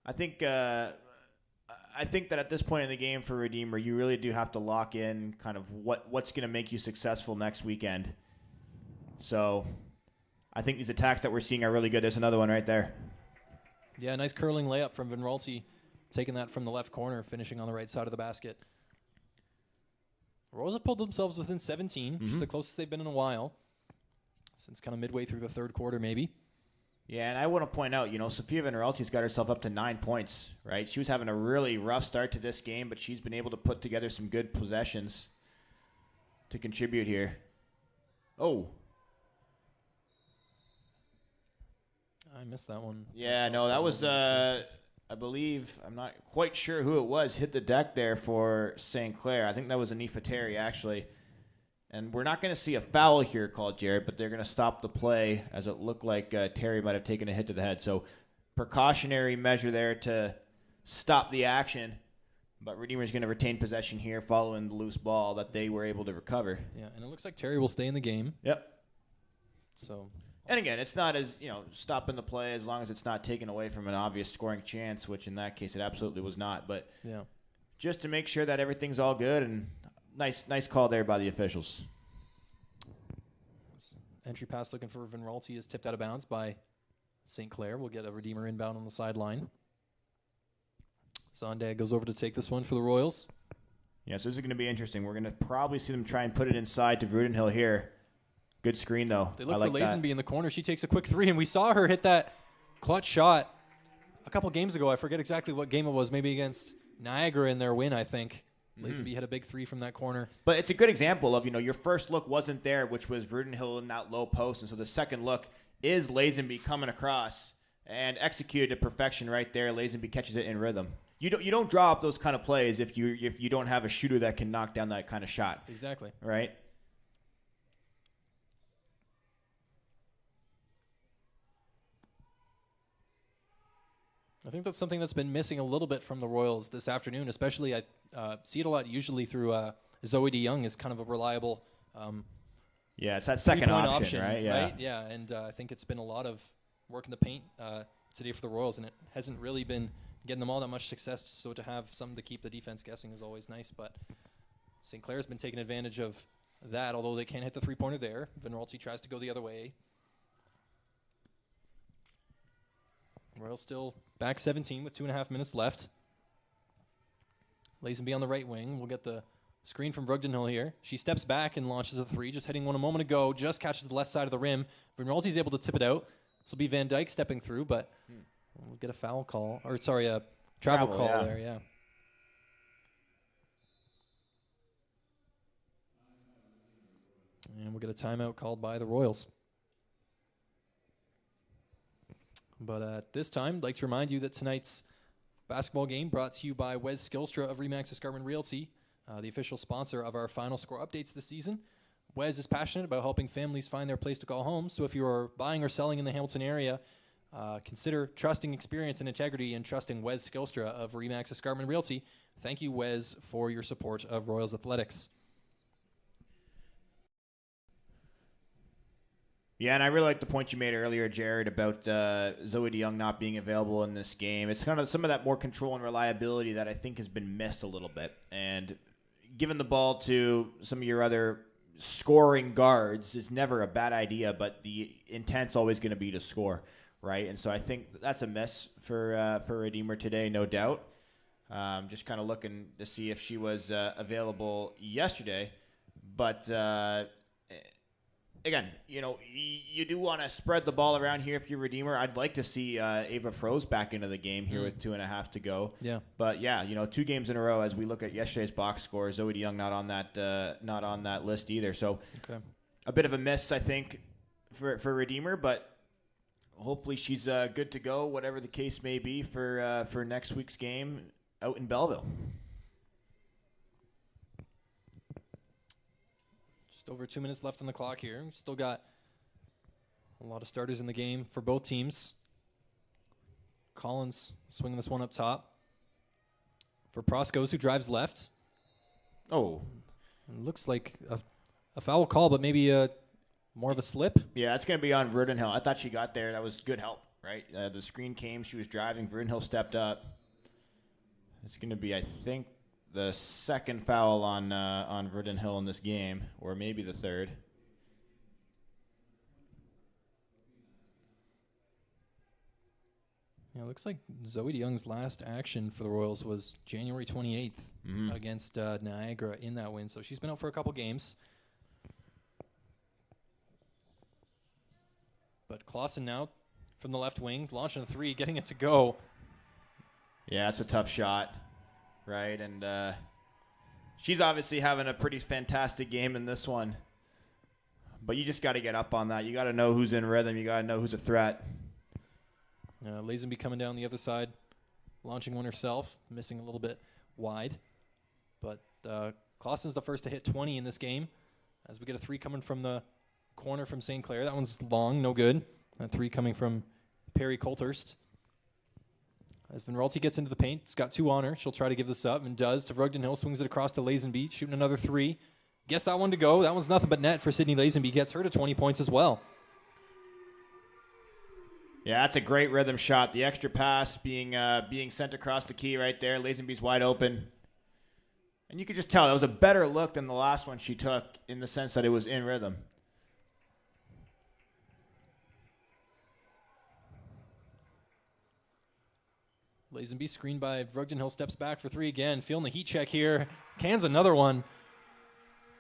I think that at this point in the game for Redeemer, you really do have to lock in kind of what's going to make you successful next weekend. So I think these attacks that we're seeing are really good. There's another one right there. Yeah, nice curling layup from Van Ralty, taking that from the left corner, finishing on the right side of the basket. Royals have pulled themselves within 17, which is the closest they've been in a while, since kind of midway through the third quarter maybe. Yeah, and I want to point out, Sophia Van Ralty's got herself up to 9 points, right? She was having a really rough start to this game, but she's been able to put together some good possessions to contribute here. Oh. I missed that one. Yeah, no, that was, I believe, I'm not quite sure who it was, hit the deck there for St. Clair. I think that was Anifa Terry, actually. And we're not going to see a foul here called, Jared, but they're going to stop the play as it looked like Terry might have taken a hit to the head. So precautionary measure there to stop the action. But Redeemer's going to retain possession here following the loose ball that they were able to recover. Yeah, and it looks like Terry will stay in the game. Yep. So. And again, it's not as, stopping the play as long as it's not taken away from an obvious scoring chance, which in that case it absolutely was not. But yeah, just to make sure that everything's all good, and nice call there by the officials. Entry pass looking for Van Ralty is tipped out of bounds by St. Clair. We'll get a Redeemer inbound on the sideline. Zondag goes over to take this one for the Royals. Yeah, so this is going to be interesting. We're going to probably see them try and put it inside to Verdenhill here. Good screen, though. They look for Lazenby in the corner. She takes a quick three, and we saw her hit that clutch shot a couple games ago. I forget exactly what game it was, maybe against Niagara in their win, I think. Lazenby had a big three from that corner. But it's a good example of, your first look wasn't there, which was Verdenhill in that low post. And so the second look is Lazenby coming across and executed to perfection right there. Lazenby catches it in rhythm. You don't draw up those kind of plays if you don't have a shooter that can knock down that kind of shot. Exactly. Right? I think that's something that's been missing a little bit from the Royals this afternoon, especially I see it a lot usually through Zoe DeYoung is kind of a reliable it's that second option, right? Yeah. Right? Yeah, and I think it's been a lot of work in the paint today for the Royals, and it hasn't really been getting them all that much success, so to have something to keep the defense guessing is always nice, but St. Clair's been taking advantage of that, although they can't hit the three-pointer there. Van Ralty tries to go the other way. Royals still back 17 with 2.5 minutes left. Lazenby on the right wing. We'll get the screen from Verdenhill here. She steps back and launches a three, just hitting one a moment ago, just catches the left side of the rim. Van Ralty's able to tip it out. This will be Van Dyke stepping through, but we'll get a foul call, or sorry, a travel call there, yeah. And we'll get a timeout called by the Royals. But at this time, I'd like to remind you that tonight's basketball game brought to you by Wes Skillstra of RE/MAX Escarpment Realty, the official sponsor of our Final Score updates this season. Wes is passionate about helping families find their place to call home, so if you are buying or selling in the Hamilton area, consider trusting experience and integrity and trusting Wes Skillstra of RE/MAX Escarpment Realty. Thank you, Wes, for your support of Royals Athletics. Yeah, and I really like the point you made earlier, Jared, about Zoe DeYoung not being available in this game. It's kind of some of that more control and reliability that I think has been missed a little bit. And giving the ball to some of your other scoring guards is never a bad idea, but the intent's always going to be to score, right? And so I think that's a miss for Redeemer today, no doubt. Just kind of looking to see if she was available yesterday. But again, you do want to spread the ball around here if you're Redeemer. I'd like to see Ava Froese back into the game here with 2.5 to go. Yeah. But yeah, 2 games in a row as we look at yesterday's box score. Zoe DeYoung not on that list either. So a bit of a miss, I think, for Redeemer. But hopefully she's good to go, whatever the case may be for next week's game out in Belleville. Over 2 minutes left on the clock here. We've still got a lot of starters in the game for both teams. Collins swinging this one up top for Proskos, who drives left. Oh. It looks like a foul call, but maybe more of a slip. Yeah, it's going to be on Verdenhill. I thought she got there. That was good help, right? The screen came. She was driving. Verdenhill stepped up. It's going to be, I think, the second foul on Verdenhill in this game, or maybe the third. Yeah, it looks like Zoe DeYoung's last action for the Royals was January 28th against Niagara in that win. So she's been out for a couple games. But Clausen now from the left wing, launching a 3, getting it to go. Yeah, it's a tough shot. Right, and she's obviously having a pretty fantastic game in this one. But you just got to get up on that. You got to know who's in rhythm. You got to know who's a threat. Lazenby coming down the other side, launching one herself, missing a little bit wide. But Clausen's the first to hit 20 in this game, as we get a 3 coming from the corner from St.Clair. That one's long, no good. A 3 coming from Perry Colthurst. As Van Ralty gets into the paint, it's got 2 on her. She'll try to give this up and does to Vrugdenhill. Swings it across to Lazenby, shooting another 3. Gets that one to go. That one's nothing but net for Sydney Lazenby. Gets her to 20 points as well. Yeah, that's a great rhythm shot. The extra pass being sent across the key right there. Lazenby's wide open. And you could just tell that was a better look than the last one she took in the sense that it was in rhythm. Lazenby screened by Vrugdenhill, steps back for 3 again. Feeling the heat check here. Cans another one.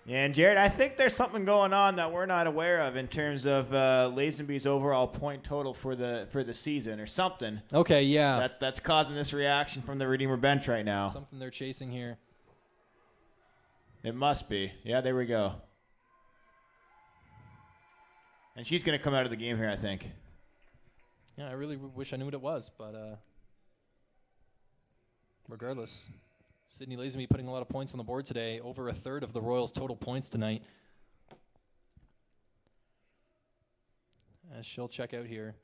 Yeah, and Jared, I think there's something going on that we're not aware of in terms of Lazenby's overall point total for the season or something. Okay, yeah. That's causing this reaction from the Redeemer bench right now. Something they're chasing here. It must be. Yeah, there we go. And she's going to come out of the game here, I think. Yeah, I really wish I knew what it was, but regardless, Sydney Lazenby putting a lot of points on the board today, over a third of the Royals' total points tonight. As she'll check out here.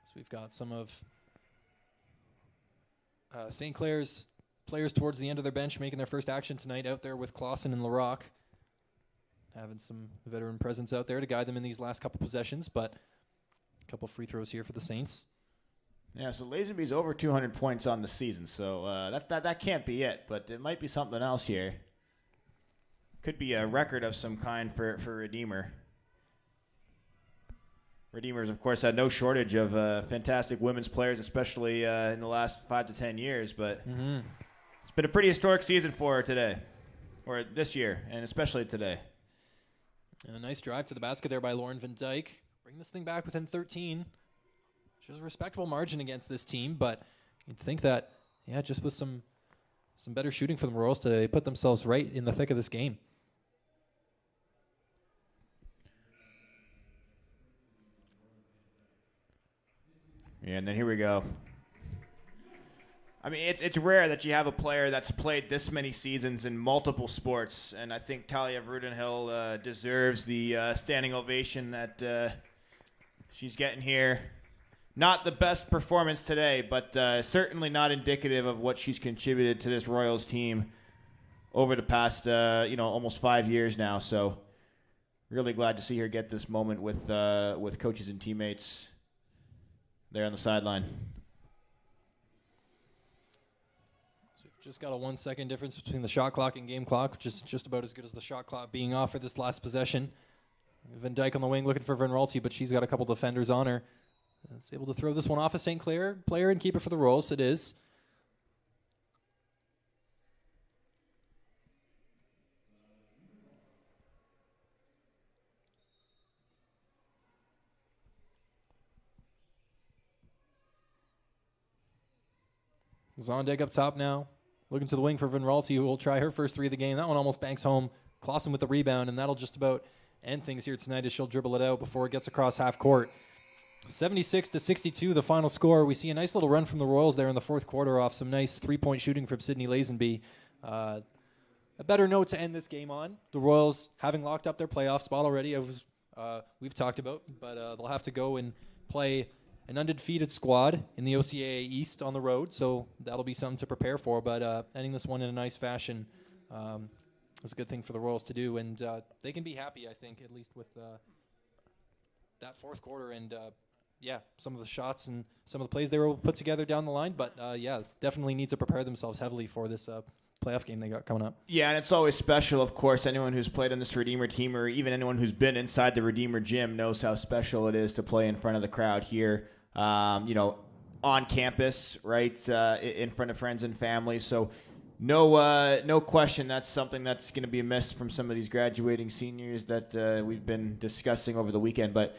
So we've got some of St. Clair's players towards the end of their bench making their first action tonight out there with Clausen and Larocque. Having some veteran presence out there to guide them in these last couple possessions, but a couple free throws here for the Saints. Yeah, so Lazenby's over 200 points on the season, so that can't be it, but it might be something else here. Could be a record of some kind for Redeemer. Redeemers, of course, had no shortage of fantastic women's players, especially in the last 5 to 10 years, but it's been a pretty historic season for her today, or this year, and especially today. And a nice drive to the basket there by Lauren Van Dyke. Bring this thing back within 13. Which is a respectable margin against this team, but you'd think that, yeah, just with some better shooting from the Royals today, they put themselves right in the thick of this game. Yeah, and then here we go. I mean, it's rare that you have a player that's played this many seasons in multiple sports, and I think Talia Vroodenhill deserves the standing ovation that she's getting here. Not the best performance today, but certainly not indicative of what she's contributed to this Royals team over the past, almost 5 years now. So, really glad to see her get this moment with coaches and teammates there on the sideline. So we've just got a 1 second difference between the shot clock and game clock, which is just about as good as the shot clock being off for this last possession. Van Dyke on the wing looking for Van Ralty, but she's got a couple defenders on her. It's able to throw this one off a St. Clair player and keep it for the Royals. It is. Zondag up top now. Looking to the wing for Van Ralty, who will try her first three of the game. That one almost banks home. Clausen with the rebound, and that'll just about end things here tonight as she'll dribble it out before it gets across half court. 76-62, the final score. We see a nice little run from the Royals there in the fourth quarter off some nice three-point shooting from Sydney Lazenby. A better note to end this game on. The Royals having locked up their playoff spot already, we've talked about, but they'll have to go and play an undefeated squad in the OCAA East on the road, so that'll be something to prepare for. But ending this one in a nice fashion is a good thing for the Royals to do, and they can be happy, I think, at least with that fourth quarter and some of the shots and some of the plays they were put together down the line. But definitely need to prepare themselves heavily for this playoff game they got coming up. Yeah, and it's always special, of course. Anyone who's played on this Redeemer team, or even anyone who's been inside the Redeemer gym, knows how special it is to play in front of the crowd here. On campus, right, in front of friends and family. So no question that's something that's going to be missed from some of these graduating seniors that we've been discussing over the weekend. But,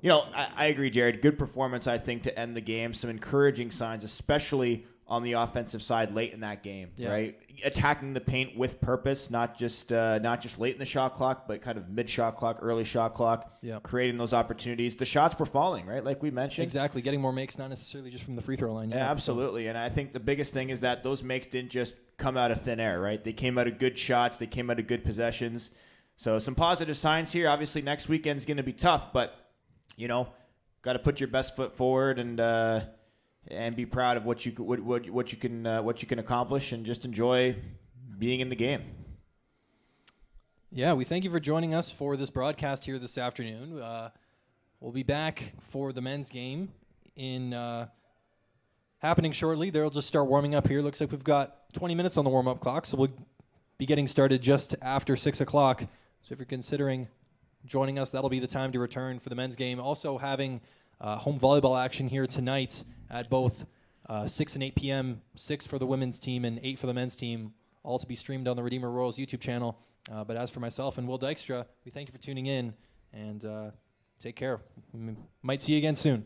I agree, Jared. Good performance, I think, to end the game. Some encouraging signs, especially on the offensive side late in that game, right? Attacking the paint with purpose, not just late in the shot clock, but kind of mid-shot clock, early shot clock, creating those opportunities. The shots were falling, right, like we mentioned. Exactly, getting more makes, not necessarily just from the free throw line. Yeah, absolutely, and I think the biggest thing is that those makes didn't just come out of thin air, right? They came out of good shots. They came out of good possessions. So some positive signs here. Obviously, next weekend's going to be tough, but, got to put your best foot forward and be proud of what you can accomplish, and just enjoy being in the game. Yeah, we thank you for joining us for this broadcast here this afternoon. We'll be back for the men's game happening shortly. They'll just start warming up here. Looks like we've got 20 minutes on the warm-up clock, so we'll be getting started just after 6 o'clock. So if you're considering joining us, that'll be the time to return for the men's game. Also having home volleyball action here tonight at both 6 and 8 p.m., 6 for the women's team and 8 for the men's team, all to be streamed on the Redeemer Royals YouTube channel. But as for myself and Will Dykstra, we thank you for tuning in, and take care. We might see you again soon.